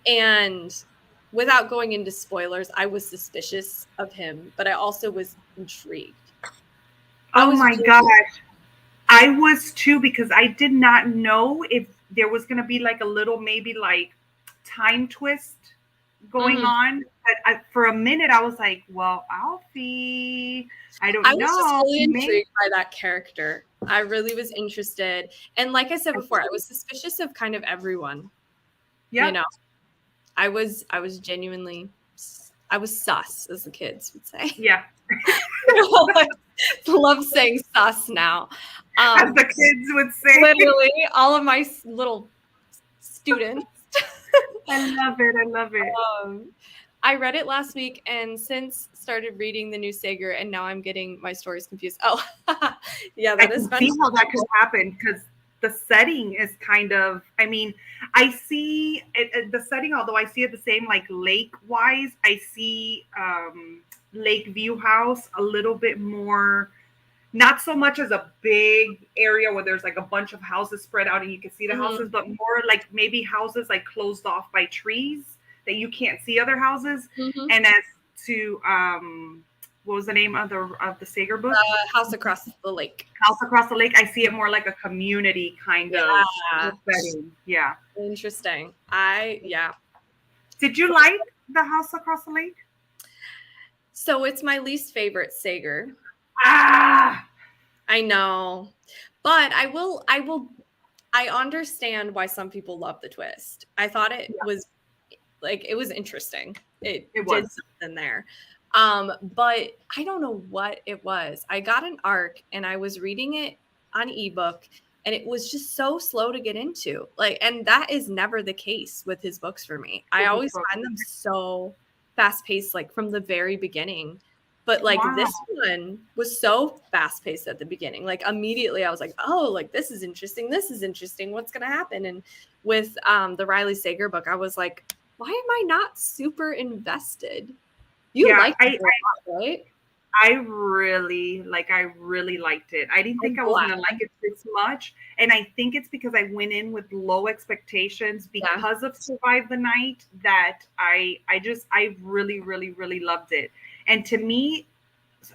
and without going into spoilers, I was suspicious of him, but I also was intrigued. I Oh was my really, gosh. I was too because I did not know if there was going to be like a little maybe like time twist going mhm. on. But for a minute, I was like, well, Alfie, I I don't was just know. really Maybe. intrigued by that character. I really was interested. And like I said before, I was suspicious of kind of everyone, you Yeah. know. I was genuinely I was sus, as the kids would say. Yeah. I love saying sus now. As Um, the kids would say. literally, all of my little students. I love it. I love it. Um, I read it last week and since started reading the new Sager, and now I'm getting my stories confused. Oh, yeah, I that has can been. see how that could happen because the setting is kind of, I mean, I see the setting, although I see it the same, like lake wise, I see Lakeview House a little bit more, not so much as a big area where there's like a bunch of houses spread out and you can see the Mhm, houses, but more like maybe houses like closed off by trees that you can't see other houses. mhm. And as to, what was the name of the Sager book? House across the lake. House Across the Lake, I see it more like a community kind of Yeah, setting. Yeah. interesting. Yeah. Did you like the House Across the Lake? So it's my least favorite Sager. Ah, I know. But I understand why some people love the twist. I thought it yeah, was like it was interesting. It it did was. something there. But I don't know what it was. I got an arc and I was reading it on ebook and it was just so slow to get into. Like, and that is never the case with his books for me. I With his always books. find them so fast paced, like from the very beginning. But like Wow. this one was so fast paced at the beginning. Like immediately I was like, oh, like this is interesting. This is interesting. What's gonna happen? And with the Riley Sager book, I was like, why am I not super invested? You Yeah, liked it a lot, right? I really liked it. I didn't I'm think I was glad. gonna like it this much. And I think it's because I went in with low expectations Yeah. because of Survive the Night that I really, really, really loved it. And to me,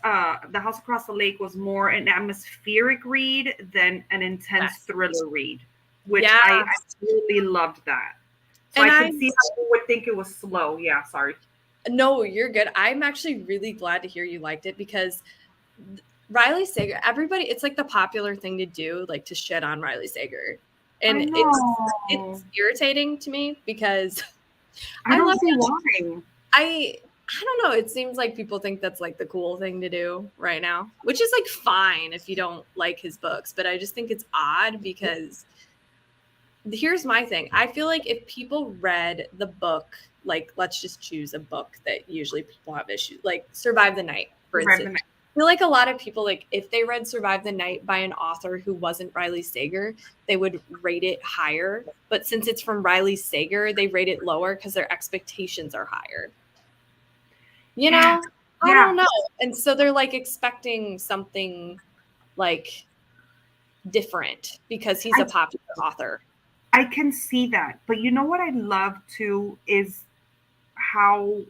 The House Across the Lake was more an atmospheric read than an intense Yes. thriller read, which Yeah. I really loved that. So And I I could see how you would think it was slow. Yeah, sorry. no, you're good. I'm actually really glad to hear you liked it because Riley Sager, everybody, it's like the popular thing to do, like to shit on Riley Sager. I And know. it's irritating to me because I I don't love see why. I I don't know. It seems like people think that's like the cool thing to do right now, which is like fine if you don't like his books. But I just think it's odd because here's my thing. I feel like if people read the book, like let's just choose a book that usually people have issues, like Survive the Night, for Survive instance. the Night. I feel like a lot of people, like if they read Survive the Night by an author who wasn't Riley Sager, they would rate it higher. But since it's from Riley Sager, they rate it lower because their expectations are higher. You Yeah, know? I yeah. don't know. And so they're like expecting something like different because he's I a popular author. I can see that. But you know what I love too is how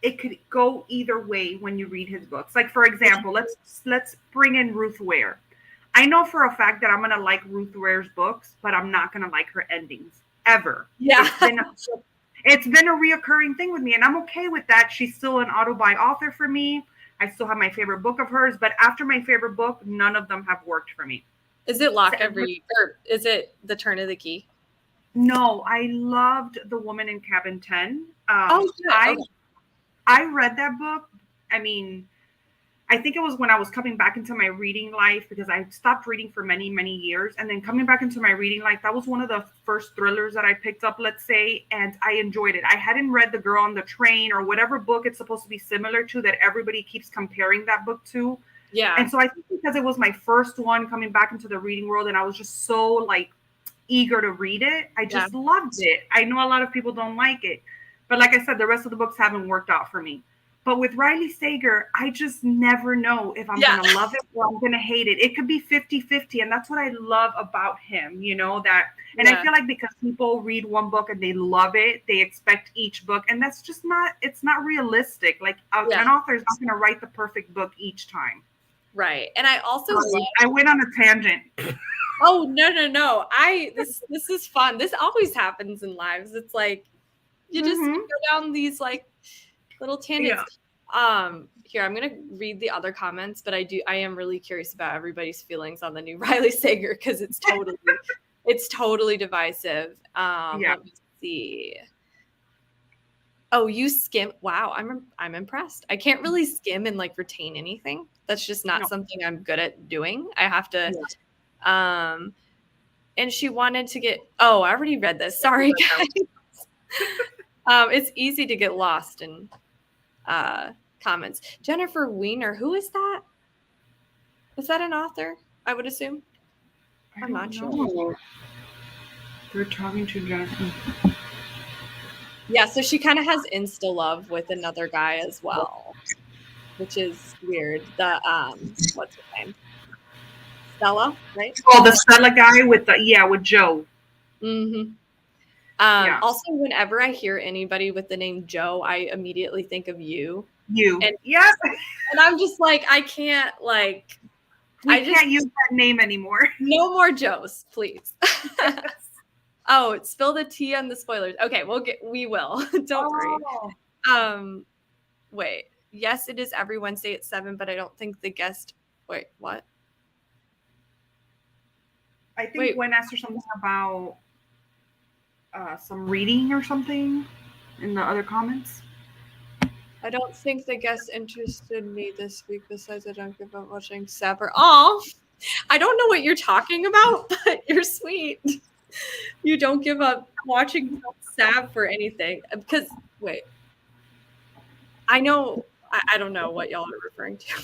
it could go either way when you read his books. Like for example, let's bring in Ruth Ware. I know for a fact that I'm gonna like Ruth Ware's books, but I'm not gonna like her endings ever. Yeah. It's been a reoccurring thing with me, and I'm okay with that. She's still an autobi author for me. I still have my favorite book of hers, but after my favorite book, none of them have worked for me. Is it So, lock every or is it the turn of the key? No, I loved The Woman in Cabin 10. Oh, good. Okay. I read that book. I mean, I think it was when I was coming back into my reading life because I stopped reading for many, many years. And then coming back into my reading life, that was one of the first thrillers that I picked up, let's say, and I enjoyed it. I hadn't read The Girl on the Train or whatever book it's supposed to be similar to that everybody keeps comparing that book to. Yeah. And so I think because it was my first one coming back into the reading world and I was just so like eager to read it, I just loved it. I know a lot of people don't like it. But like I said, the rest of the books haven't worked out for me. But with Riley Sager, I just never know if I'm going to love it or I'm going to hate it. It could be 50-50. And that's what I love about him, you know, that. And I feel like because people read one book and they love it, they expect each book. And that's just not, it's not realistic. Like an author is not going to write the perfect book each time. Right. And I also I went on a tangent. Oh, no. This is fun. This always happens in lives. It's like you just go down these like little tangents. Yeah. Here, I'm gonna read the other comments, but I am really curious about everybody's feelings on the new Riley Sager because it's totally divisive. Let me see. Oh, you skim. Wow, I'm impressed. I can't really skim and like retain anything. That's just not something I'm good at doing. I have to and she wanted to get I already read this. Sorry, guys. It's easy to get lost in comments. Jennifer Weiner, who is that? Is that an author? I would assume. I'm not sure. They're talking to Jennifer. Yeah, so she kind of has insta love with another guy as well, which is weird. The what's her name? Stella, right? Oh, the Stella guy with Joe. Mm-hmm. Also, whenever I hear anybody with the name Joe, I immediately think of you. And I'm just like, I can't like. I can't use that name anymore. No more Joes, please. Oh, spill the tea on the spoilers. Okay, we will. Don't worry. Wait. Yes, it is every Wednesday at 7, but I don't think the guest. Wait, what? I think Gwen asked her something about some reading or something in the other comments. I don't think the guest interested me this week. Besides, I don't give up watching Sapper. Oh, I don't know what you're talking about, but you're sweet. You don't give up watching Sab for anything. Because, wait. I know. I don't know what y'all are referring to.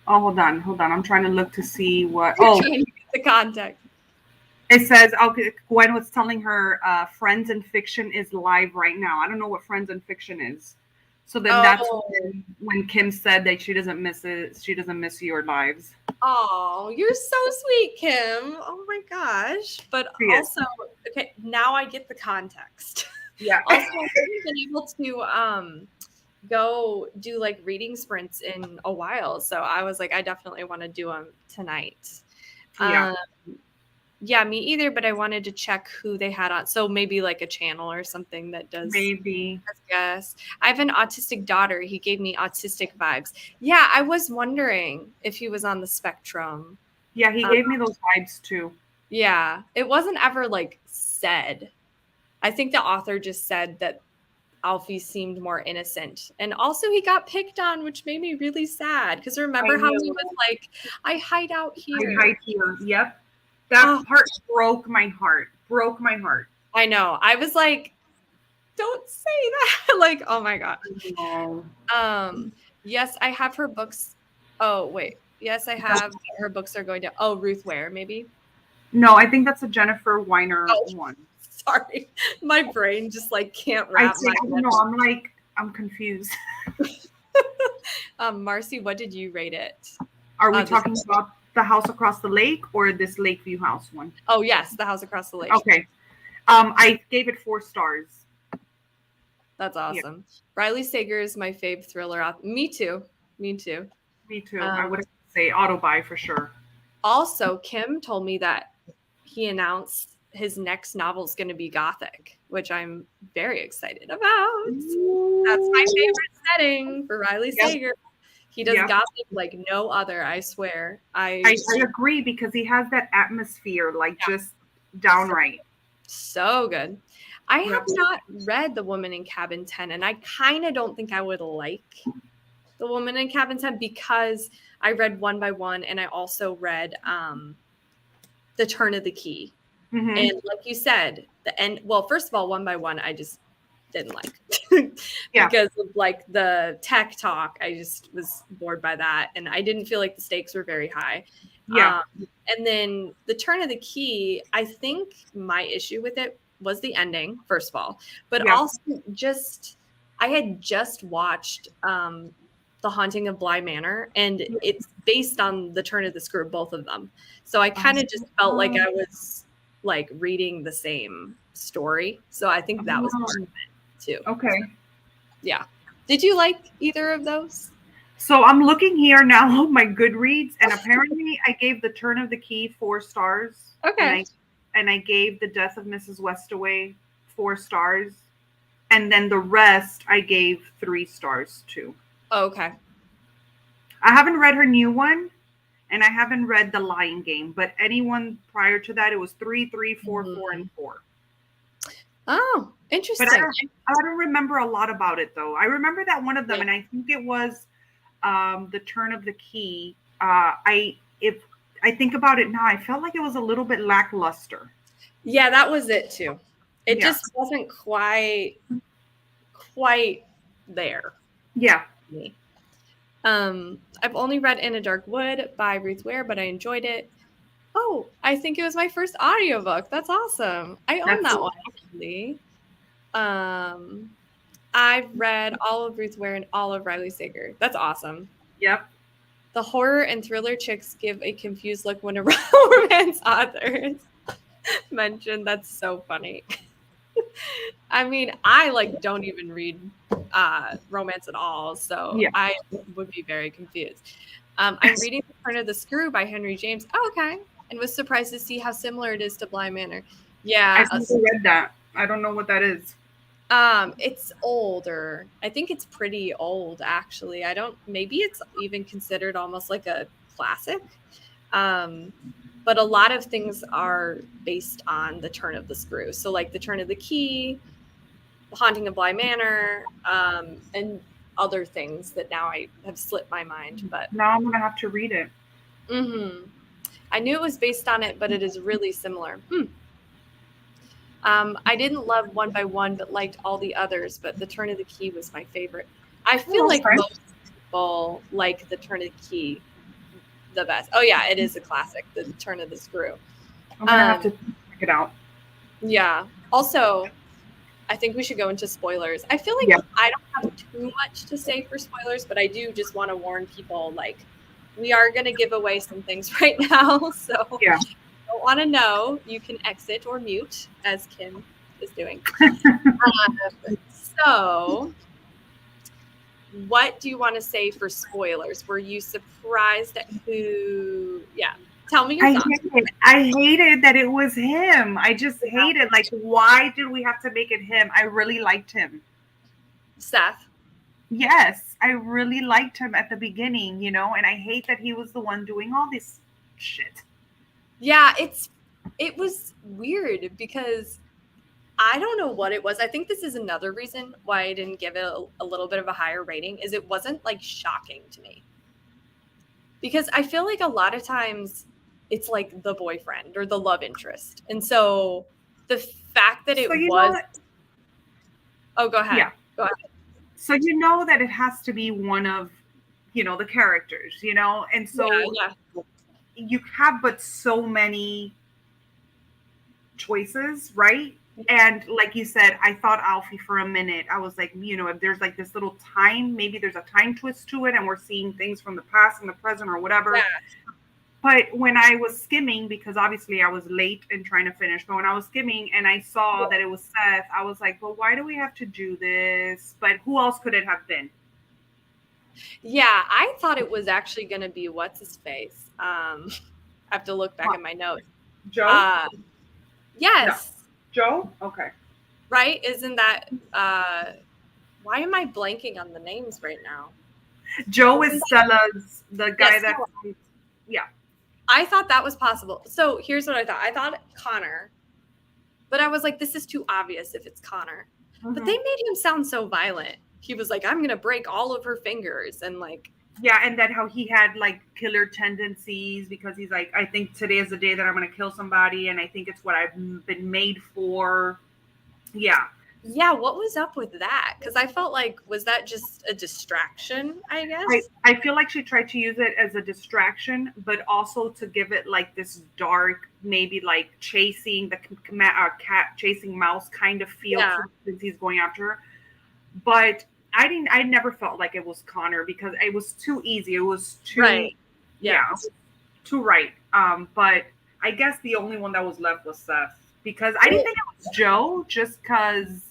Oh, hold on. I'm trying to look to see what. Oh, the context. It says, Gwen was telling her Friends in Fiction is live right now. I don't know what Friends in Fiction is. So then that's when Kim said that she doesn't miss it. She doesn't miss your lives. Oh, you're so sweet, Kim. Oh my gosh. But also, okay, now I get the context. Yeah. Also, I haven't been able to go do like reading sprints in a while. So I was like, I definitely want to do them tonight. Yeah, me either, but I wanted to check who they had on. So maybe like a channel or something that does. Maybe. Yes. I have an autistic daughter. He gave me autistic vibes. Yeah, I was wondering if he was on the spectrum. Yeah, he gave me those vibes too. Yeah, it wasn't ever like said. I think the author just said that Alfie seemed more innocent. And also he got picked on, which made me really sad. Because remember how he was like, I hide out here. I hide here. Yep. That part broke my heart. I know. I was like, don't say that. Like, oh my God. No. Yes, I have her books. Oh, wait. Yes, I have her books are going to. Oh, Ruth Ware, maybe? No, I think that's a Jennifer Weiner one. Sorry. My brain just like can't wrap my head. No, I'm confused. Marcy, what did you rate it? Are we talking about the house across the lake or this Lakeview House one? Oh, yes, the house across the lake. Okay. I gave it 4 stars. That's awesome. Yeah. Riley Sager is my fave thriller author. Me too. I would say auto-buy for sure. Also, Kim told me that he announced his next novel is going to be Gothic, which I'm very excited about. Ooh. That's my favorite setting for Riley Sager. He does Gothic like no other, I swear. I agree because he has that atmosphere, just downright. So good. I have Yep. not read The Woman in Cabin 10, and I kind of don't think I would like The Woman in Cabin 10 because I read One by One, and I also read The Turn of the Key. Mm-hmm. And like you said, the end. Well, first of all, One by One, I just didn't like Yeah. because of like the tech talk. I just was bored by that, and I didn't feel like the stakes were very high. Yeah. And then The Turn of the Key, I think my issue with it was the ending, first of all, but Yeah. also just I had just watched The Haunting of Bly Manor, and it's based on The Turn of the Screw, both of them. So I kind of just felt like I was like reading the same story. So I think that was part of it too. Okay. Yeah. Did you like either of those? So I'm looking here now on my Goodreads, and apparently I gave The Turn of the Key 4 stars, Okay. and I gave The Death of Mrs. Westaway 4 stars, and then the rest I gave 3 stars to. Okay. I haven't read her new one, and I haven't read The Lying Game, but anyone prior to that, it was 3, 3, 4, 4, and 4. Oh, But interesting. I don't remember a lot about it though. I remember that one of them, and I think it was The Turn of the Key. If I think about it now, I felt like it was a little bit lackluster. Yeah, that was it too. It Yeah. just wasn't quite there Yeah. for me. I've only read In a Dark Wood by Ruth Ware, but I enjoyed it. Oh, I think it was my first audiobook. That's awesome. I own that one actually. I've read all of Ruth Ware and all of Riley Sager. That's awesome. Yep. The horror and thriller chicks give a confused look when a romance author is mentioned. That's so funny. I mean, I like don't even read romance at all, so Yeah. I would be very confused. I'm reading The Turn of the Screw by Henry James. Oh, okay. And was surprised to see how similar it is to Bly Manor. Yeah. I've never read that. I don't know what that is. It's older. I think it's pretty old, actually. Maybe it's even considered almost like a classic. But a lot of things are based on The Turn of the Screw. So like The Turn of the Key, The Haunting of Bly Manor, and other things that now I have slipped my mind. But now I'm gonna have to read it. I knew it was based on it, but it is really similar. I didn't love One by One, but liked all the others. But The Turn of the Key was my favorite. I feel like most people like The Turn of the Key the best. Oh yeah, it is a classic, The Turn of the Screw. I'm gonna have to check it out. Yeah. Also, I think we should go into spoilers. I feel like I don't have too much to say for spoilers, but I do just want to warn people, like, we are going to give away some things right now. So if you don't want to know, you can exit or mute, as Kim is doing. So what do you want to say for spoilers? Were you surprised at who? Yeah. Tell me your thoughts. I hated that it was him. I just hated, like, why did we have to make it him? I really liked him. Seth? Yes, I really liked him at the beginning, and I hate that he was the one doing all this shit. Yeah, it was weird because I don't know what it was. I think this is another reason why I didn't give it a little bit of a higher rating, is it wasn't like shocking to me. Because I feel like a lot of times it's like the boyfriend or the love interest. And so the fact that it was... Oh, go ahead. Yeah. Go ahead. So you know that it has to be one of, the characters, and so you have but so many choices, right? And like you said, I thought Alfie for a minute. I was like, if there's like this little time, maybe there's a time twist to it and we're seeing things from the past and the present or whatever. Yeah. But when I was skimming, because obviously I was late and trying to finish, but when I was skimming and I saw that it was Seth, I was like, well, why do we have to do this? But who else could it have been? Yeah, I thought it was actually going to be what's his face. I have to look back at my notes. Joe? Yes. No. Joe? Okay. Right? Isn't that why am I blanking on the names right now? Joe is Stella's, the guy that I thought that was possible. So here's what I thought. I thought Connor But I was like, this is too obvious if it's Connor. But they made him sound so violent. He was like, I'm gonna break all of her fingers, and like, yeah, and then how he had like killer tendencies because he's like, I think today is the day that I'm gonna kill somebody, and I think it's what I've been made for. Yeah. yeah, what was up with that? Because I felt like, was that just a distraction, I guess? I feel like she tried to use it as a distraction, but also to give it like this dark, maybe like chasing the cat chasing mouse kind of feel Yeah. to it since he's going after her. But I never felt like it was Connor because it was too easy. It was too, Right. yeah, Yes. too right. But I guess the only one that was left was Seth because I didn't think it was Joe just because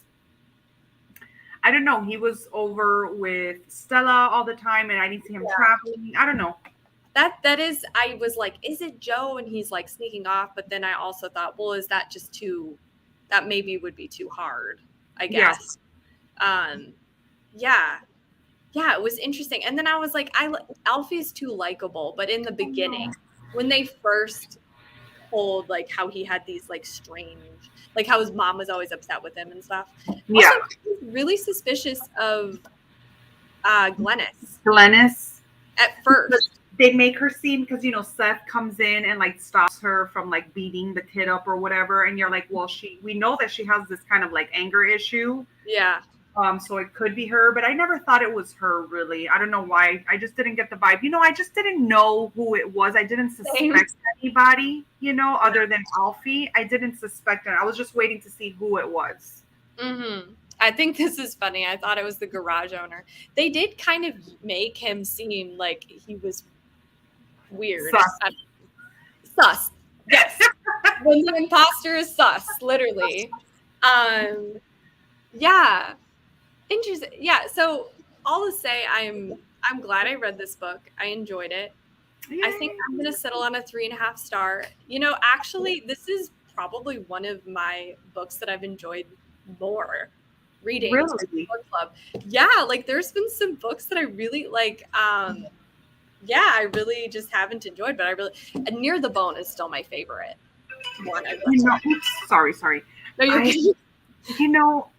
I don't know. He was over with Stella all the time, and I didn't see him traveling. I don't know. That is, I was like, is it Joe? And he's like sneaking off. But then I also thought, well, is that just too, that maybe would be too hard, I Yeah. guess. Yeah. Yeah, it was interesting. And then I was like, Alfie's too likable. But in the beginning, when they first told like how he had these like strange, like how his mom was always upset with him and stuff. Yeah. Also, he was really suspicious of Glennis Glennis. at first. They make her seem because Seth comes in and like stops her from like beating the kid up or whatever, and you're like, well, we know that she has this kind of like anger issue. Yeah. So it could be her, but I never thought it was her really. I don't know why. I just didn't get the vibe. I just didn't know who it was. I didn't suspect anybody, other than Alfie. I didn't suspect it. I was just waiting to see who it was. Mm-hmm. I think this is funny. I thought it was the garage owner. They did kind of make him seem like he was weird. Sus. Yes. When the imposter is sus, literally. Yeah. Interesting. Yeah. So all to say, I'm glad I read this book. I enjoyed it. Yay. I think I'm gonna settle on a 3.5 star. Actually, this is probably one of my books that I've enjoyed more reading. Really? Book club. Yeah, like there's been some books that I really like. Yeah, I really just haven't enjoyed, but I really Near the Bone is still my favorite one. Sorry. No, you're kidding.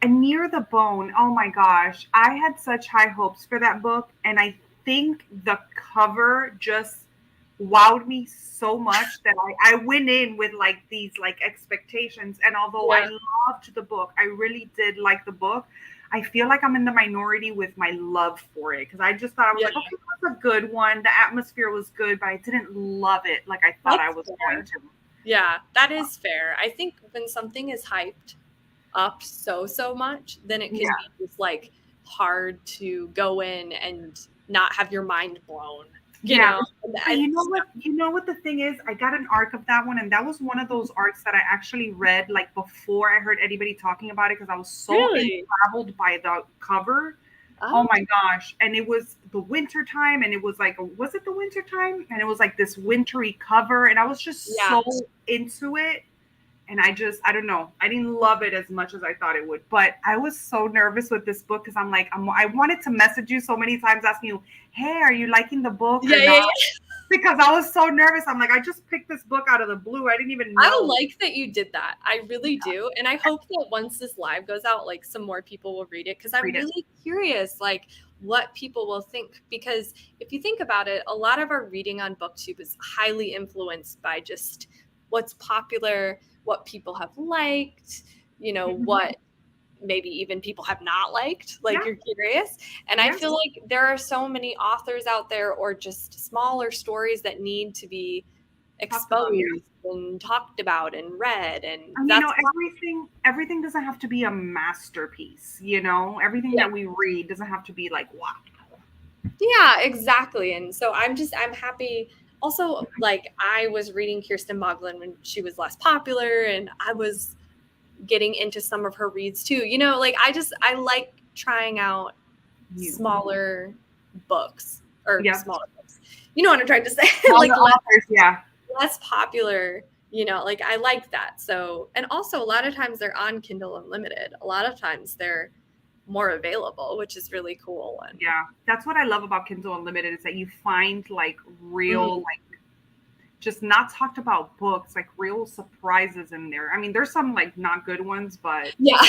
Near the Bone, oh my gosh, I had such high hopes for that book, and I think the cover just wowed me so much that I went in with like these like expectations, and although I loved the book, I really did like the book. I feel like I'm in the minority with my love for it because I just thought I was like, okay, that's a good one. The atmosphere was good, but I didn't love it like I thought I was going to. Yeah, that is fair. I think when something is hyped up so much, then it can be just like hard to go in and not have your mind blown. You know what the thing is? I got an arc of that one, and that was one of those arcs that I actually read like before I heard anybody talking about it because I was so traveled by the cover. Oh my gosh. And it was the winter time, and it was like, was it the winter time? And it was like this wintry cover, and I was just so into it. And I don't know. I didn't love it as much as I thought it would. But I was so nervous with this book because I'm like, I wanted to message you so many times asking you, hey, are you liking the book or not? Because I was so nervous. I'm like, I just picked this book out of the blue. I didn't even know. I like that you did that. I really do. And I hope that once this live goes out, like some more people will read it because I'm really curious, like what people will think. Because if you think about it, a lot of our reading on BookTube is highly influenced by just what's popular, what people have liked, what maybe even people have not liked, like you're curious. And I feel like there are so many authors out there or just smaller stories that need to be exposed and talked about and read. And everything doesn't have to be a masterpiece, everything that we read doesn't have to be like, wow. Yeah, exactly. And so I'm happy. Also, like I was reading Kirsten Moglen when she was less popular, and I was getting into some of her reads too. Like I like trying out smaller books or smaller books. You know what I'm trying to say? Like less popular, like I like that. So, and also a lot of times they're on Kindle Unlimited. A lot of times they're more available, which is really cool. And that's what I love about Kindle Unlimited is that you find like real like just not talked about books, like real surprises in there. I mean, there's some like not good ones, but Yeah.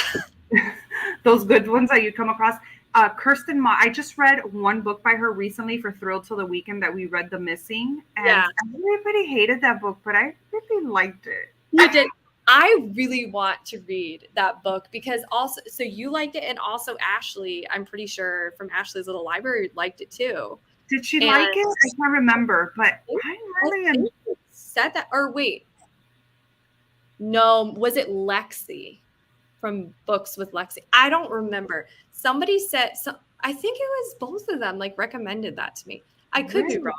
those good ones that you come across. Kirsten Ma, I just read one book by her recently for Thrill Till the Weekend that we read, The Missing, and Yeah. everybody hated that book, but I really liked it. You did. I really want to read that book because also, so you liked it, and also Ashley, I'm pretty sure from Ashley's Little Library, liked it too. Did she And like it? I can't remember, but I really am. said that, or wait, no, was it Lexi from Books with Lexi? I don't remember. Somebody said, I think it was both of them, like recommended that to me. I could be wrong.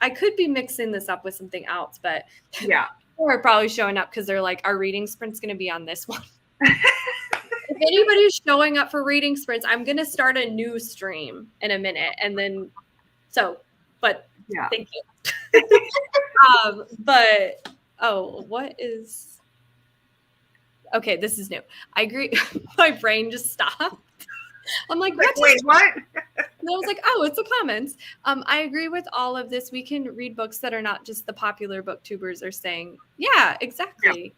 I could be mixing this up with something else, but yeah. Or probably showing up because they're like, our reading sprint's going to be on this one. If anybody's showing up for reading sprints, I'm going to start a new stream in a minute. And then, but yeah. Thank you. What is, okay, this is new. I agree. My brain just stopped. I'm like, wait, what? And I was like, oh, it's the comments. I agree with all of this. We can read books that are not just the popular booktubers are saying. Yeah, exactly.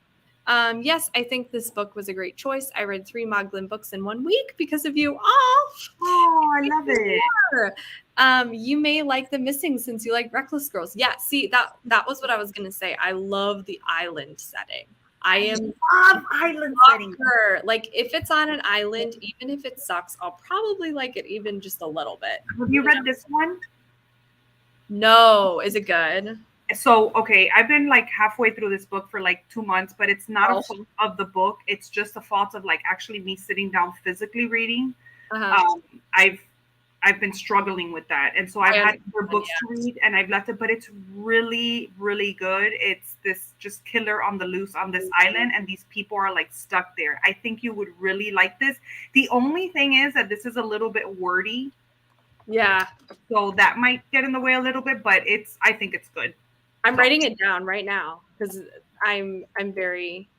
Yeah. Yes, I think this book was a great choice. I read 3 Magdalene books in 1 week because of you. Oh, I love it. You may like The Missing since you like Reckless Girls. Yeah, see, that was what I was going to say. I love the island setting. I love island setting. Like if it's on an island, even if it sucks, I'll probably like it even just a little bit. Have you read this one? No. Is it good? So, okay, I've been like halfway through this book for like 2 months, but it's not a fault of the book. It's just a fault of like actually me sitting down physically reading. I've been struggling with that. And so I've had more books to read and I've left it, but it's really, really good. It's this just killer on the loose on this island and these people are like stuck there. I think you would really like this. The only thing is that this is a little bit wordy. Yeah. So that might get in the way a little bit, but I think it's good. I'm writing it down right now because I'm very.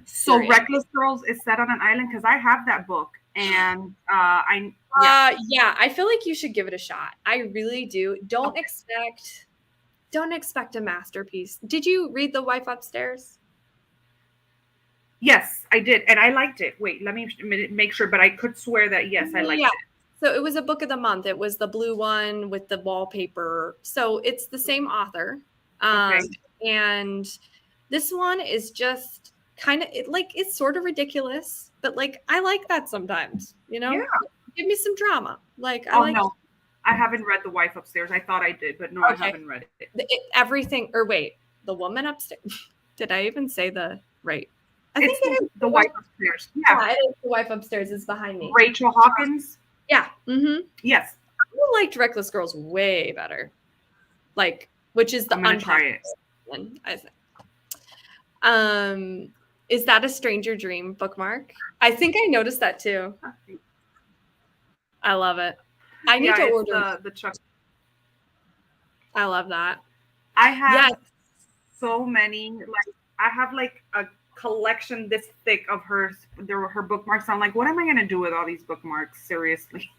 So curious. Reckless Girls is set on an island because I have that book. And I feel like you should give it a shot. I really do. Don't expect a masterpiece. Did you read The Wife Upstairs? Yes, I did, and I liked it. Wait, let me make sure. But I could swear that yes, I liked it. So it was a book of the month. It was the blue one with the wallpaper. So it's the same author, and this one is just kind of it's sort of ridiculous. But like I like that sometimes, Yeah. Give me some drama. Like no, I haven't read The Wife Upstairs. I thought I did, but no, I haven't read it. Everything. Or wait, The Woman Upstairs. Did I even say the right? I think it is The Wife Upstairs. Yeah, it is The Wife Upstairs is behind me. Rachel Hawkins. Yeah. Mm-hmm. Yes. I liked Reckless Girls way better. Like, which is the try it. One, I think. Is that a Stranger Dream bookmark? I think I noticed that too. I love it. I need to order the Chuck. I love that. I have so many. Like I have like a collection this thick of her bookmarks. I'm like, what am I going to do with all these bookmarks? Seriously.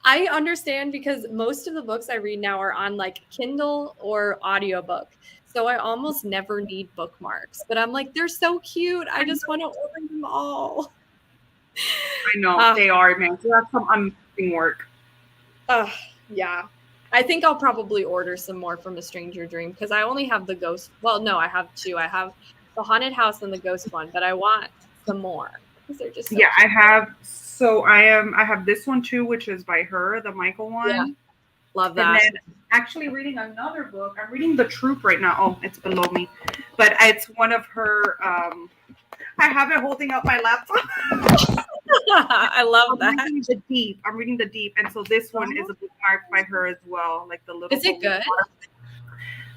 I understand because most of the books I read now are on like Kindle or audiobook. So I almost never need bookmarks, but I'm like, they're so cute. I just want to order them all. I know they are, man. So that's some amazing work. Yeah. I think I'll probably order some more from A Stranger Dream because I only have the ghost. Well, no, I have 2. I have the haunted house and the ghost one, but I want some more because they're just so cute. I have. So I have this one too, which is by her, the Michael one. Yeah. Love that. And then actually reading another book. I'm reading The Troop right now. Oh, it's below me. But it's one of her I have it holding up my laptop. I love that. I'm reading The Deep. And so this one is a bookmark by her as well. Like the little. Is it good?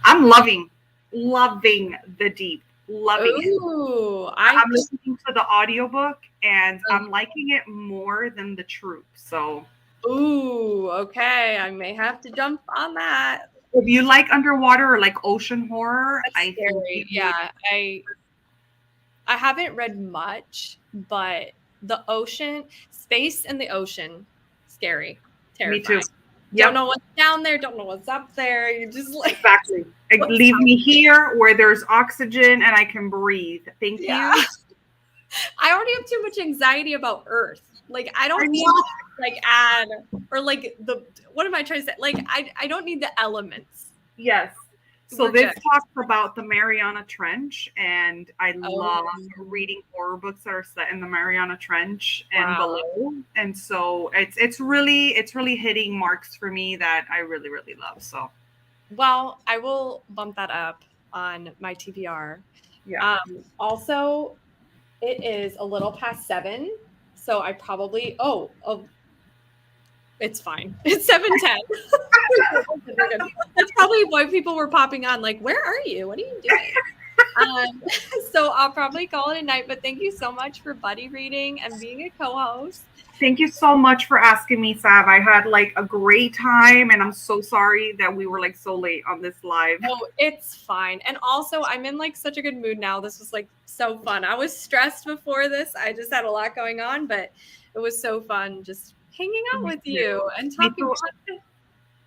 I'm loving The Deep. Loving it. I'm listening to the audiobook and I'm liking it more than The Troop. So okay. I may have to jump on that. If you like underwater or like ocean horror, I haven't read much, but the ocean, space and the ocean, scary, terrifying. Me too. Don't Yep. know what's down there, don't know what's up there. You're just like, Exactly. Leave me here where there's oxygen and I can breathe. Thank yeah. you. I already have too much anxiety about Earth. Like, I I don't need know. like add or like what am I trying to say? Like, I don't need the elements. Yes. So We're this good. talks about the Mariana Trench, and I Oh, love reading horror books that are set in the Mariana Trench and wow. below. And so it's really hitting marks for me that I really really love. So Well, I will bump that up on my TBR. yeah. Also, it is a little past 7, so I probably it's fine. It's 7:10. We're good. That's probably why people were popping on. Like, where are you? What are you doing? So I'll probably call it a night. But thank you so much for buddy reading and being a co-host. Thank you so much for asking me, Sav. I had like a great time, and I'm so sorry that we were like so late on this live. Oh, it's fine. And also, I'm in like such a good mood now. This was like so fun. I was stressed before this. I just had a lot going on, but it was so fun just hanging out Me with too. you and Me talking too. shit.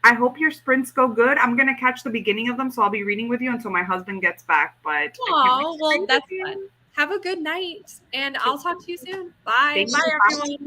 I hope your sprints go good. I'm gonna catch the beginning of them, so I'll be reading with you until my husband gets back. But I can't wait Oh, to well, read with that's fun. you. Have a good night, and I'll talk to you soon. Bye. Thank Bye, you. everyone.